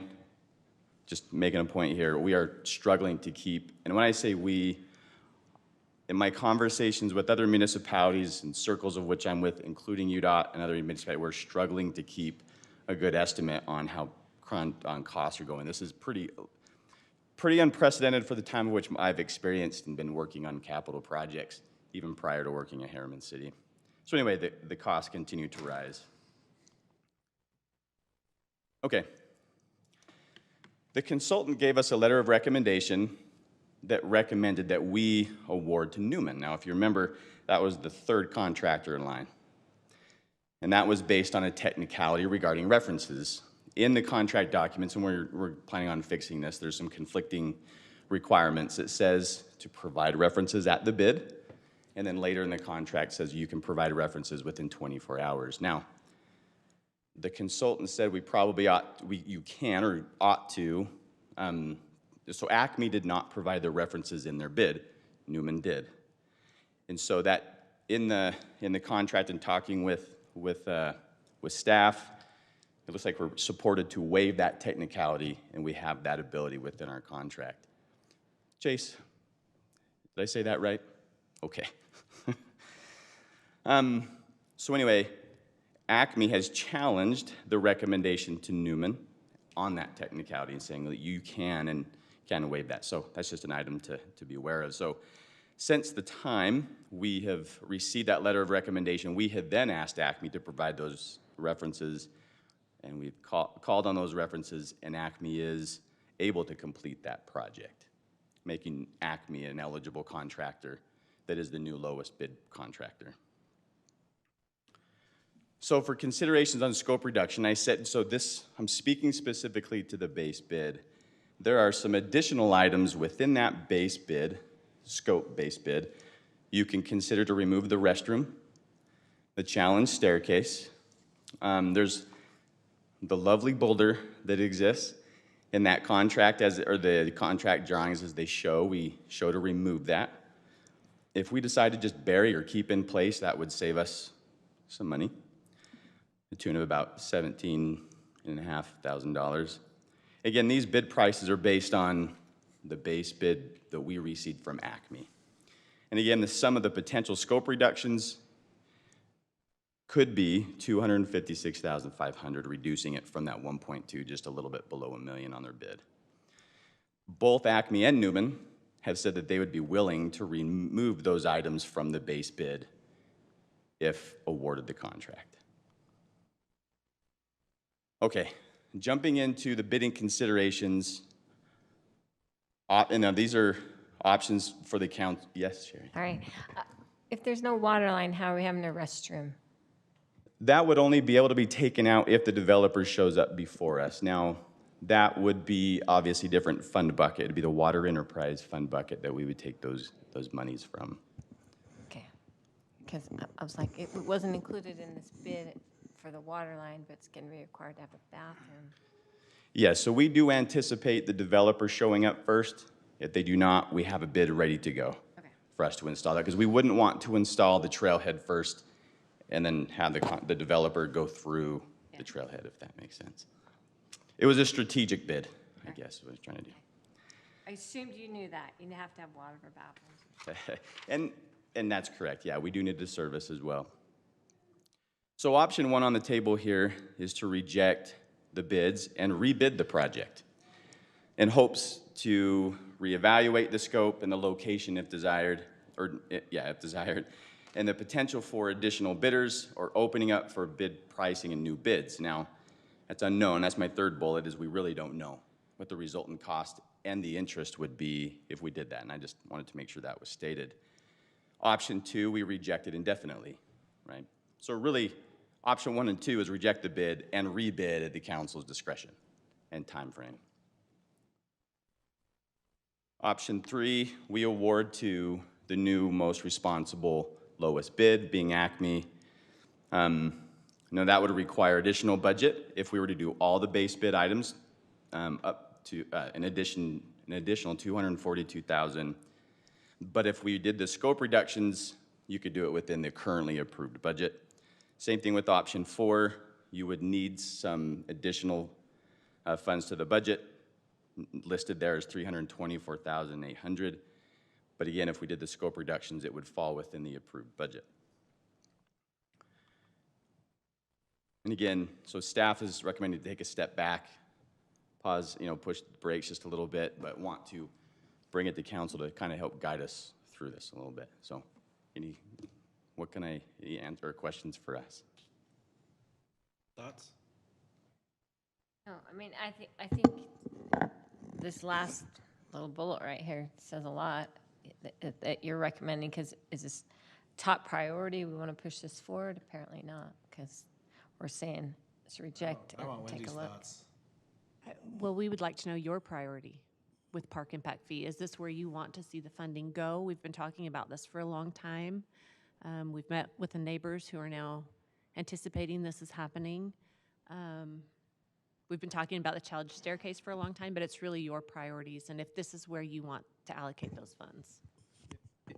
just making a point here, we are struggling to keep, and when I say we, in my conversations with other municipalities and circles of which I'm with, including UDOT and other municipalities, we're struggling to keep a good estimate on how costs are going. This is pretty unprecedented for the time of which I've experienced and been working on capital projects. even prior to working at Harriman City. So anyway, the costs continue to rise. Okay. The consultant gave us a letter of recommendation that recommended that we award to Newman. Now, if you remember, that was the third contractor in line. And that was based on a technicality regarding references. In the contract documents, and we're planning on fixing this, there's some conflicting requirements. It says to provide references at the bid, and then later in the contract says you can provide references within 24 hours. Now, the consultant said we probably you can or ought to. So Acme did not provide the references in their bid. Newman did. And so that in the contract and talking with staff, it looks like we're supported to waive that technicality, and we have that ability within our contract. Chase, did I say that right? Okay. So anyway, Acme has challenged the recommendation to Newman on that technicality and saying that you can waive that. So that's just an item to be aware of. So since the time we have received that letter of recommendation, we have then asked Acme to provide those references, and we've called on those references, and Acme is able to complete that project, making Acme an eligible contractor that is the new lowest bid contractor. So for considerations on scope reduction, I'm speaking specifically to the base bid. There are some additional items within that base bid, scope base bid. You can consider to remove the restroom, the challenge staircase. There's the lovely boulder that exists in that contract, or the contract drawings as they show, we show to remove that. If we decide to just bury or keep in place, that would save us some money, the tune of about $17,500. Again, these bid prices are based on the base bid that we received from Acme. And again, the sum of the potential scope reductions could be $256,500, reducing it from that 1.2, just a little bit below $1 million on their bid. Both Acme and Newman have said that they would be willing to remove those items from the base bid if awarded the contract. Okay, jumping into the bidding considerations. And now these are options for the count. Yes, Sherry? All right. If there's no water line, how are we having a restroom? That would only be able to be taken out if the developer shows up before us. Now, that would be obviously different fund bucket. It'd be the water enterprise fund bucket that we would take those monies from. Okay. Because I was like, it wasn't included in this bid for the water line, but it's going to be required to have a bathroom. Yes, so we do anticipate the developer showing up first. If they do not, we have a bid ready to go for us to install that, because we wouldn't want to install the trailhead first and then have the developer go through the trailhead, if that makes sense. It was a strategic bid, I guess, what I was trying to do. I assumed you knew that. You have to have water for bathrooms. And that's correct, yeah, we do need the service as well. So option one on the table here is to reject the bids and rebid the project in hopes to reevaluate the scope and the location if desired, if desired, and the potential for additional bidders or opening up for bid pricing and new bids. Now, that's unknown. That's my third bullet, is we really don't know what the resultant cost and the interest would be if we did that, and I just wanted to make sure that was stated. Option two, we rejected indefinitely, right? So really, option 1 and 2 is reject the bid and rebid at the council's discretion and time frame. Option 3, we award to the new most responsible lowest bid, being Acme. Now that would require additional budget if we were to do all the base bid items, up to an additional $242,000. But if we did the scope reductions, you could do it within the currently approved budget. Same thing with option 4. You would need some additional funds to the budget. Listed there is $324,800. But again, if we did the scope reductions, it would fall within the approved budget. And again, so staff is recommended to take a step back, pause, push the brakes just a little bit, but want to bring it to council to kind of help guide us through this a little bit. So any answer or questions for us? Thoughts? No, I mean, I think this last little bullet right here says a lot that you're recommending, because is this top priority? We want to push this forward? Apparently not, because we're saying it's reject and take a look. Well, we would like to know your priority with park impact fee. Is this where you want to see the funding go? We've been talking about this for a long time. We've met with the neighbors who are now anticipating this is happening. We've been talking about the challenge staircase for a long time, but it's really your priorities, and if this is where you want to allocate those funds.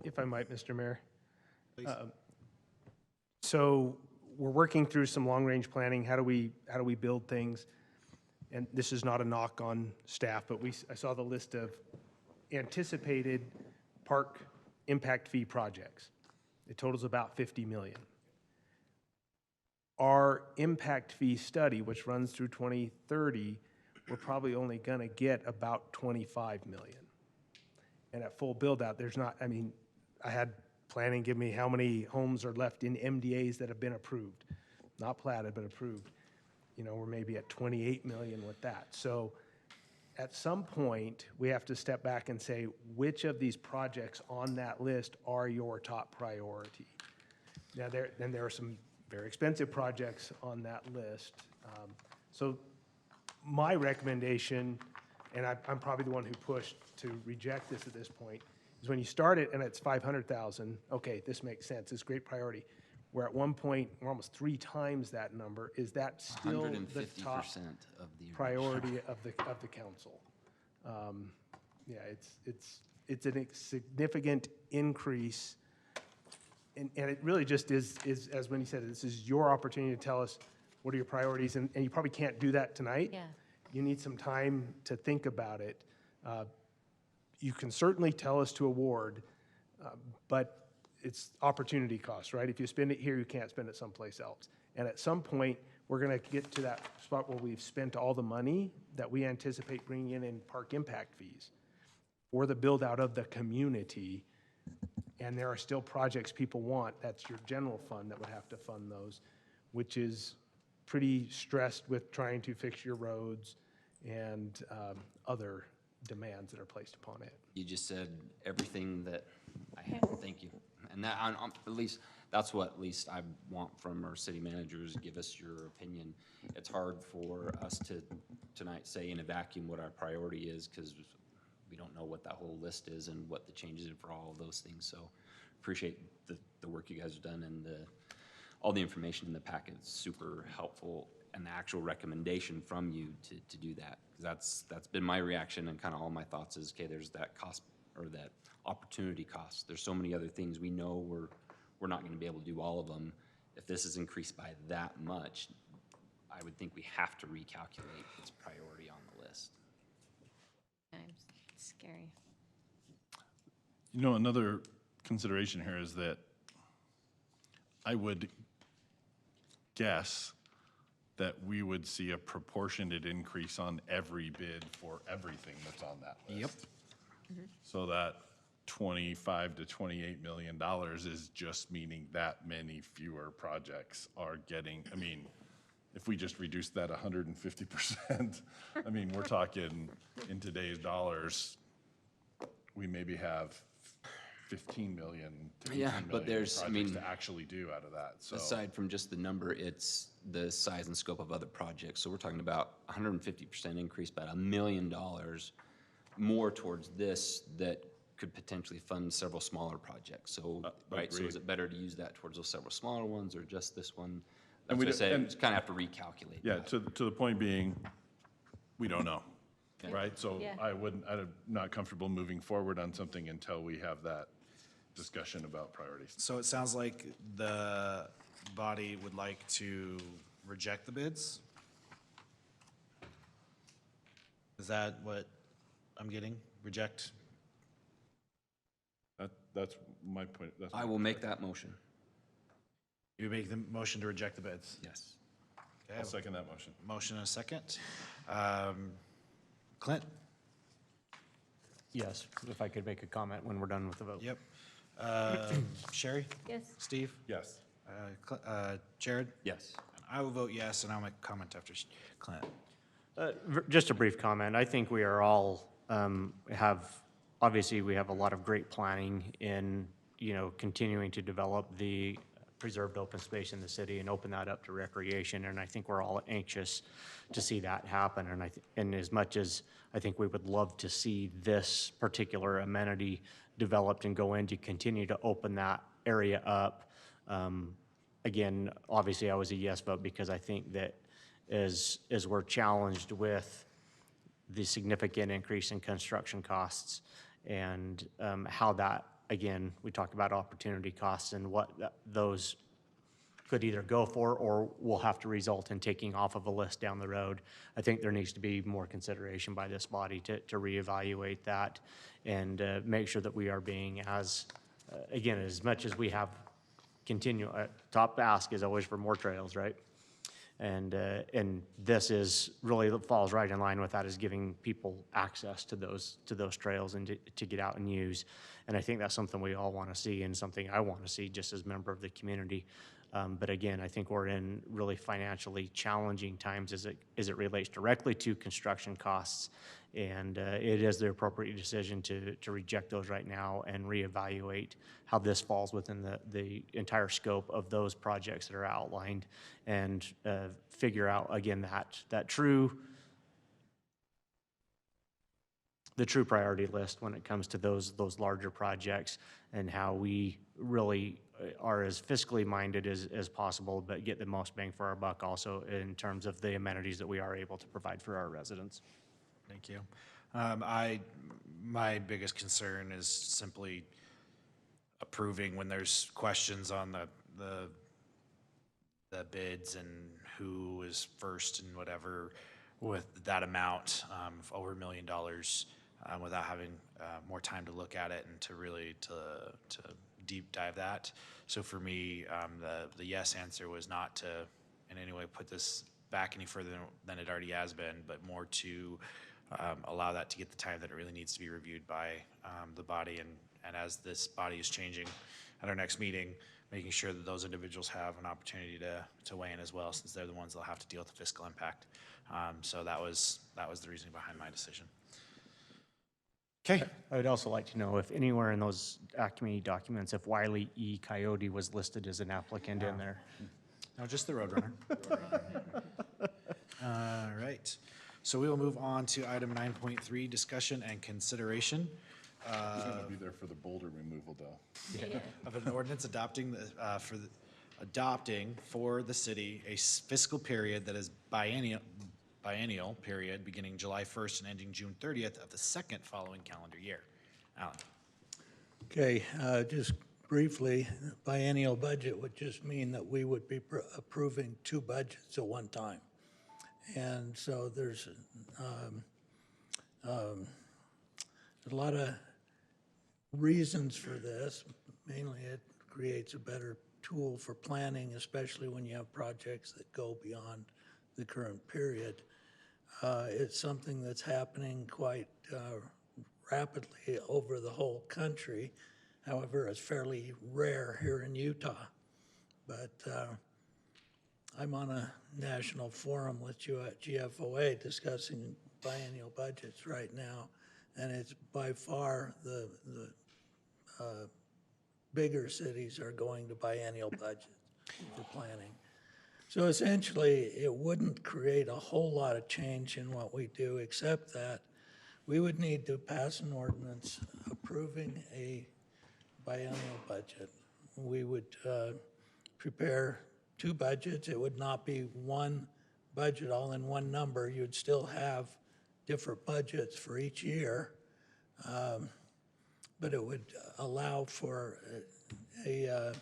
If I might, Mr. Mayor. So we're working through some long-range planning. How do we build things? And this is not a knock on staff, but I saw the list of anticipated park impact fee projects. It totals about 50 million. Our impact fee study, which runs through 2030, we're probably only going to get about 25 million. And at full build out, there's not, I mean, I had planning give me how many homes are left in MDAs that have been approved, not platted, but approved. You know, we're maybe at 28 million with that. So at some point, we have to step back and say, which of these projects on that list are your top priority? Now, there are some very expensive projects on that list. So my recommendation, and I'm probably the one who pushed to reject this at this point, is when you start it and it's 500,000, okay, this makes sense, it's great priority. We're at one point, we're almost 3 times that number. Is that still the top 150% of the priority of the council? Yeah, it's a significant increase. And it really just is, as Wendy said, this is your opportunity to tell us what are your priorities, and you probably can't do that tonight. Yeah. You need some time to think about it. You can certainly tell us to award, but it's opportunity cost, right? If you spend it here, you can't spend it someplace else. And at some point, we're going to get to that spot where we've spent all the money that we anticipate bringing in park impact fees for the build out of the community. And there are still projects people want. That's your general fund that would have to fund those, which is pretty stressed with trying to fix your roads and other demands that are placed upon it. You just said everything that I had. Thank you. And that, at least, that's what at least I want from our city managers. Give us your opinion. It's hard for us to tonight say in a vacuum what our priority is, because we don't know what that whole list is and what the changes are for all of those things. So appreciate the work you guys have done, and all the information in the packet is super helpful, and the actual recommendation from you to do that. Because that's been my reaction, and kind of all my thoughts is, okay, there's that cost or that opportunity cost. There's so many other things we know we're not going to be able to do all of them. If this is increased by that much, I would think we have to recalculate its priority on the list. It's scary. You know, another consideration here is that I would guess that we would see a proportionate increase on every bid for everything that's on that list. Yep. So that 25 to 28 million dollars is just meaning that many fewer projects are getting, I mean, if we just reduce that 150%, I mean, we're talking in today's dollars, we maybe have 15 million to 18 million but there's, I mean, projects to actually do out of that. So aside from just the number, it's the size and scope of other projects. So we're talking about 150% increase, about $1 million more towards this that could potentially fund several smaller projects. So, right, so is it better to use that towards those several smaller ones or just this one? That's what I said, just kind of have to recalculate. Yeah, to the point being, we don't know, right? So Yeah. I'm not comfortable moving forward on something until we have that discussion about priorities. So it sounds like the body would like to reject the bids? Is that what I'm getting? Reject? That's my point. That's I will make that motion. You make the motion to reject the bids? Yes. Okay, I'll second that motion. motion and a second. Clint? Yes, if I could make a comment when we're done with the vote. Yep. Sherry? Yes. Steve? Yes. Jared? Yes. And I will vote yes, and I'll make a comment after Clint. Just a brief comment. I think we are all, obviously, we have a lot of great planning in, continuing to develop the preserved open space in the city and open that up to recreation. And I think we're all anxious to see that happen. And as much as I think we would love to see this particular amenity developed and go in to continue to open that area up, again, obviously I was a yes vote because I think that as we're challenged with the significant increase in construction costs and how that, again, we talk about opportunity costs and what those could either go for or will have to result in taking off of a list down the road. I think there needs to be more consideration by this body to reevaluate that and make sure that we are being again, as much as we have top ask is always for more trails, right? And this is really falls right in line with that, is giving people access to those trails and to get out and use. And I think that's something we all want to see and something I want to see just as a member of the community. But again, I think we're in really financially challenging times as it relates directly to construction costs. And it is the appropriate decision to reject those right now and reevaluate how this falls within the entire scope of those projects that are outlined and figure out, again, the true priority list when it comes to those larger projects and how we really are as fiscally minded as possible, but get the most bang for our buck also in terms of the amenities that we are able to provide for our residents. Thank you. My biggest concern is simply approving when there's questions on the bids and who is first and whatever with that amount of over $1 million without having more time to look at it and to really to deep dive that. So for me, the yes answer was not to in any way put this back any further than it already has been, but more to allow that to get the time that it really needs to be reviewed by the body. And as this body is changing at our next meeting, making sure that those individuals have an opportunity to weigh in as well, since they're the ones that'll have to deal with the fiscal impact. So that was the reasoning behind my decision. Okay. I would also like to know if anywhere in those community documents, if Wiley E. Coyote was listed as an applicant in there. No, just the Roadrunner. All right. So we will move on to item 9.3, discussion and consideration. Who's going to be there for the boulder removal, though? Yeah. Of an ordinance adopting for the city a fiscal period that is biennial period beginning July 1st and ending June 30th of the second following calendar year. Alan. Okay, just briefly, biennial budget would just mean that we would be approving two budgets at one time. And so there's a lot of reasons for this. Mainly it creates a better tool for planning, especially when you have projects that go beyond the current period. It's something that's happening quite rapidly over the whole country. However, it's fairly rare here in Utah. But I'm on a national forum with you at GFOA discussing biennial budgets right now, and it's by far the bigger cities are going to biennial budgets for planning. So essentially, it wouldn't create a whole lot of change in what we do, except that we would need to pass an ordinance approving a biennial budget. We would prepare two budgets. It would not be one budget all in one number. You'd still have different budgets for each year, but it would allow for a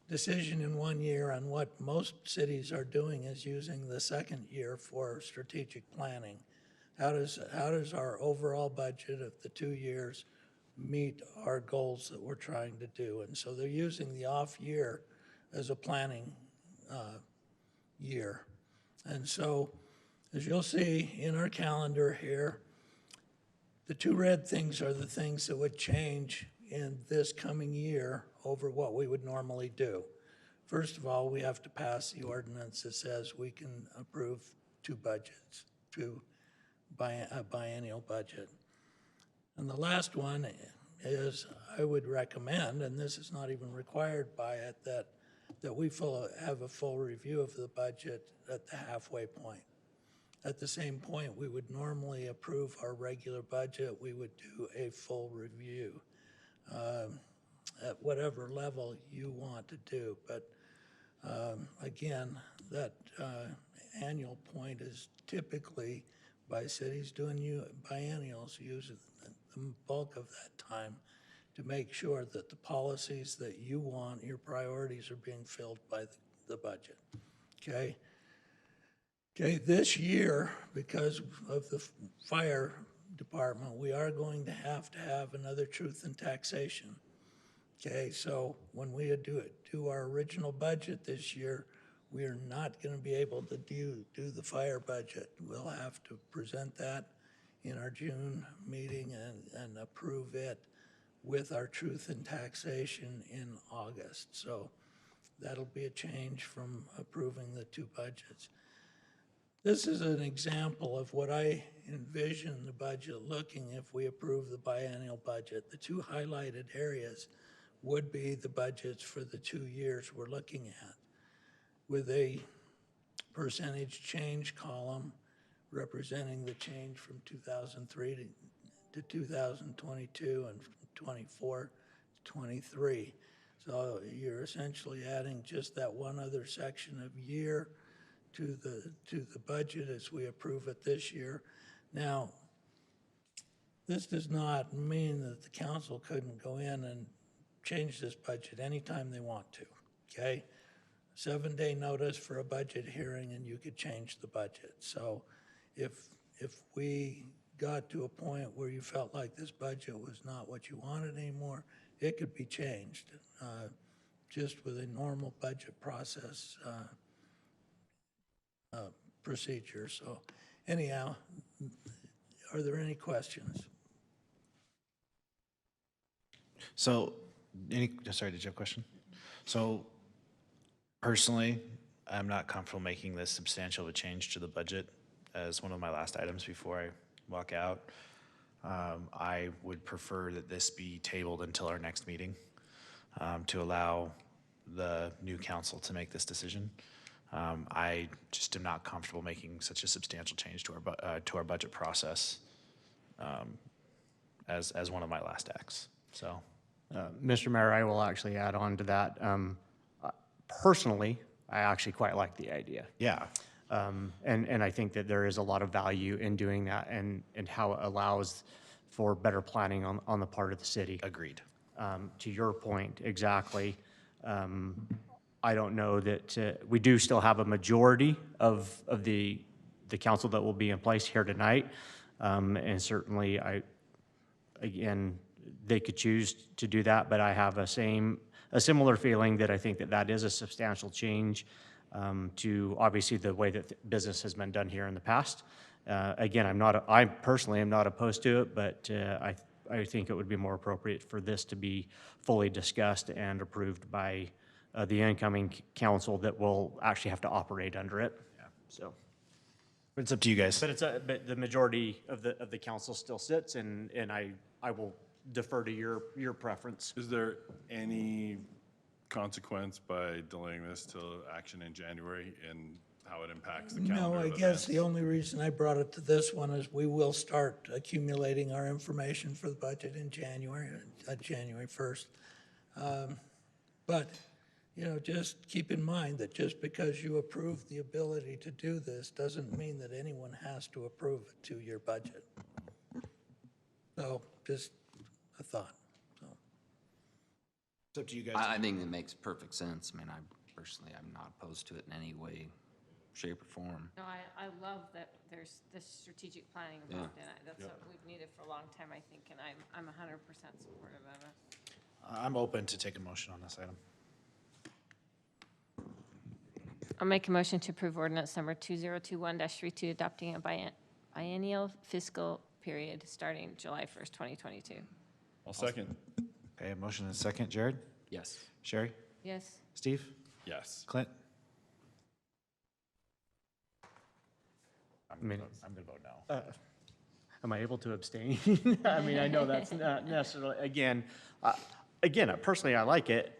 decision in 1 year on what most cities are doing is using the second year for strategic planning. How does our overall budget of the 2 years meet our goals that we're trying to do? And so they're using the off year as a planning year. And so, as you'll see in our calendar here, the two red things are the things that would change in this coming year over what we would normally do. First of all, we have to pass the ordinance that says we can approve two budgets, a biennial budget. And the last one is I would recommend, and this is not even required by it, that we have a full review of the budget at the halfway point. At the same point, we would normally approve our regular budget. We would do a full review at whatever level you want to do. But again, that annual point is typically by cities doing biennials, using the bulk of that time to make sure that the policies that you want, your priorities, are being filled by the budget. Okay? Okay, this year, because of the fire department, we are going to have another truth in taxation. Okay, so when we do our original budget this year, we are not going to be able to do the fire budget. We'll have to present that in our June meeting and approve it with our truth in taxation in August. So that'll be a change from approving the two budgets. This is an example of what I envision the budget looking if we approve the biennial budget. The two highlighted areas would be the budgets for the 2 years we're looking at, with a percentage change column representing the change from 2003 to 2022 and from 24 to 23. So you're essentially adding just that one other section of year to the budget as we approve it this year. Now, this does not mean that the council couldn't go in and change this budget anytime they want to, okay? 7-day notice for a budget hearing and you could change the budget. So if we got to a point where you felt like this budget was not what you wanted anymore, it could be changed just with a normal budget process procedure. So anyhow, are there any questions? So, sorry, did you have a question? So, personally, I'm not comfortable making this substantial of a change to the budget as one of my last items before I walk out. I would prefer that this be tabled until our next meeting to allow the new council to make this decision. I just am not comfortable making such a substantial change to our budget process as one of my last acts. So, Mr. Mayor, I will actually add on to that. Personally, I actually quite like the idea. Yeah. And I think that there is a lot of value in doing that and how it allows for better planning on the part of the city. Agreed. To your point, exactly. I don't know that we do still have a majority of the council that will be in place here tonight. And certainly, again, they could choose to do that, but I have a similar feeling that I think that is a substantial change to obviously the way that business has been done here in the past. Again, I personally am not opposed to it, but I think it would be more appropriate for this to be fully discussed and approved by the incoming council that will actually have to operate under it. Yeah. So, but it's up to you guys. But the majority of the council still sits, and I will defer to your preference. Is there any consequence by delaying this till action in January and how it impacts the calendar? No, I guess the only reason I brought it to this one is we will start accumulating our information for the budget in January 1st. But, just keep in mind that just because you approve the ability to do this doesn't mean that anyone has to approve a 2-year budget. So, just a thought. So. It's up to you guys. I think it makes perfect sense. I mean, I'm not opposed to it in any way, shape, or form. No, I love that there's this strategic planning involved in it. That's what we've needed for a long time, I think, and I'm 100% supportive of it. I'm open to take a motion on this item. I'll make a motion to approve ordinance number 2021-32, adopting a biennial fiscal period starting July 1st, 2022. I'll second. Okay, a motion and a second. Jared? Yes. Sherry? Yes. Steve? Yes. Clint? I mean, I'm gonna vote no. Am I able to abstain? I mean, I know that's not necessarily, again, personally, I like it.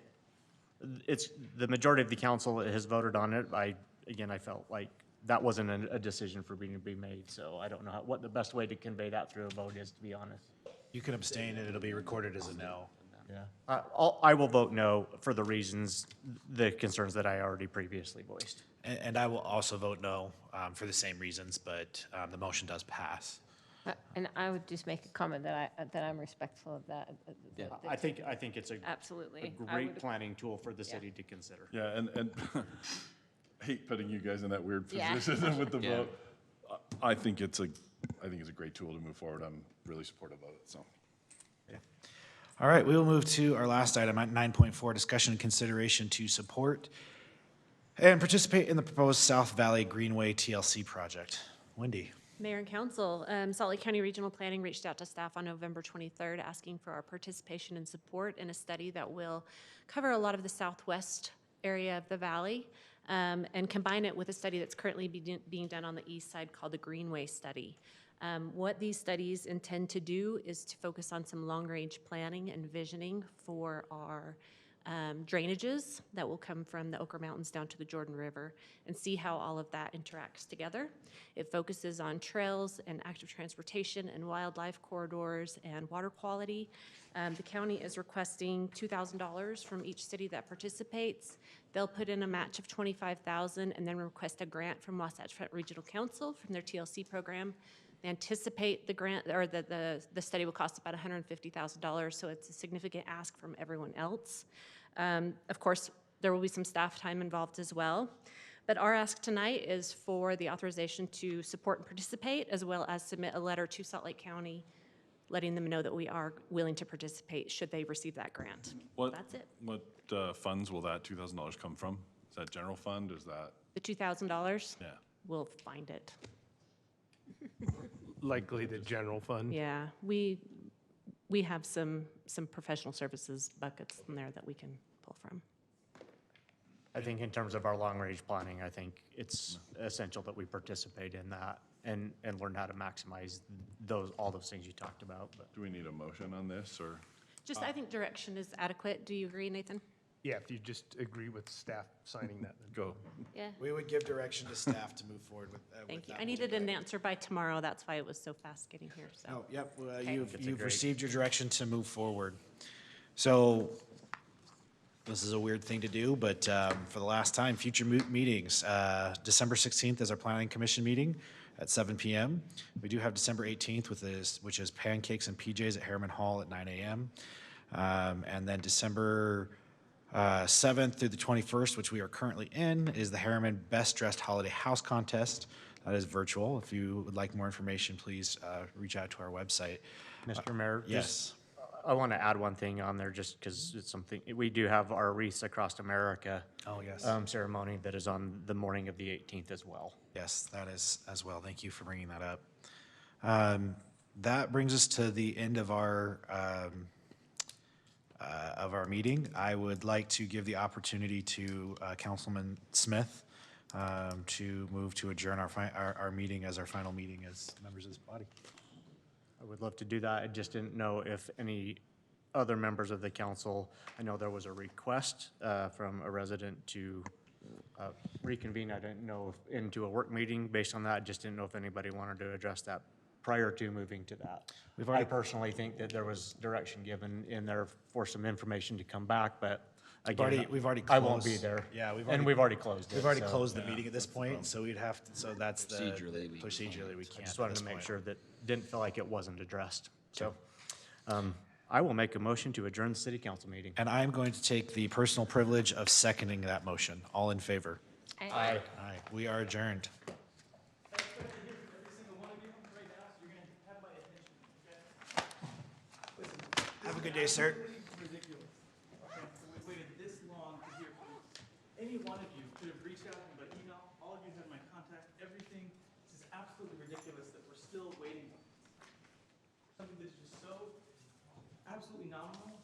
It's, the majority of the council has voted on it. I felt like that wasn't a decision for me to be made, so I don't know what the best way to convey that through a vote is, to be honest. You can abstain and it'll be recorded as a no. Yeah. I will vote no for the reasons, the concerns that I already previously voiced. And I will also vote no for the same reasons, but the motion does pass. And I would just make a comment that I'm respectful of that. Yeah, I think it's Absolutely. a great planning tool for the city to consider. Yeah, and I hate putting you guys in that weird Yeah. position with the Yeah. vote. I think it's a great tool to move forward. I'm really supportive of it, so. All right, we will move to our last item at 9.4, discussion and consideration to support and participate in the proposed South Valley Greenway TLC project. Wendy. Mayor and Council, Salt Lake County Regional Planning reached out to staff on November 23rd asking for our participation and support in a study that will cover a lot of the southwest area of the valley and combine it with a study that's currently being done on the east side called the Greenway Study. What these studies intend to do is to focus on some long-range planning and visioning for our drainages that will come from the Ochre Mountains down to the Jordan River and see how all of that interacts together. It focuses on trails and active transportation and wildlife corridors and water quality. The county is requesting $2,000 from each city that participates. They'll put in a match of $25,000 and then request a grant from Wasatch Front Regional Council from their TLC program. They anticipate the grant or the study will cost about $150,000, so it's a significant ask from everyone else. Of course, there will be some staff time involved as well. But our ask tonight is for the authorization to support and participate, as well as submit a letter to Salt Lake County, letting them know that we are willing to participate should they receive that grant. That's it. What funds will that $2,000 come from? Is that general fund? Is that? The $2,000? Yeah. We'll find it. Likely the general fund. Yeah, we have some professional services buckets in there that we can pull from. I think in terms of our long-range planning, I think it's essential that we participate in that and learn how to maximize all those things you talked about. But Do we need a motion on this, or? Just, I think direction is adequate. Do you agree, Nathan? Yeah, if you just agree with staff signing that, then. Go. Yeah. We would give direction to staff to move forward with Thank you. that I needed an particular answer by tomorrow. That's why it was so fast getting here, so. item. Oh, yep, Okay. you've received your direction to move forward. So this is a weird thing to do, but for the last time, future meetings. December 16th is our planning commission meeting at 7 p.m. We do have December 18th, which is pancakes and PJs at Harriman Hall at 9 a.m. And then December 7th through the 21st, which we are currently in, is the Harriman Best Dressed Holiday House Contest. That is virtual. If you would like more information, please reach out to our website. Mr. Mayor? Yes. I want to add one thing on there just because it's something, we do have our Wreaths Across America Oh, yes. ceremony that is on the morning of the 18th as well. Yes, that is as well. Thank you for bringing that up. That brings us to the end of our meeting. I would like to give the opportunity to Councilman Smith to move to adjourn our meeting as our final meeting as members of this body. I would love to do that. I just didn't know if any other members of the council, I know there was a request from a resident to reconvene. I didn't know if into a work meeting based on that. I just didn't know if anybody wanted to address that prior to moving to that. I personally think that there was direction given in there for some information to come back, but again, we've already I won't be closed. there. Yeah, we've already closed it. We've already so- closed the meeting at this point, so we'd have to, so that's the. Procedurally, we can't. I just at wanted this to make point. sure that, didn't feel like it wasn't addressed. So I will make a motion to adjourn the city council meeting. And I'm going to take the personal privilege of seconding that motion. All in favor? Aye. Aye. We are adjourned. Have a good day, sir. Ridiculous. Okay, so we waited this long to hear from you. Any one of you could have reached out to me by email. All of you had my contact, everything. This is absolutely ridiculous that we're still waiting. Something that's just so absolutely nominal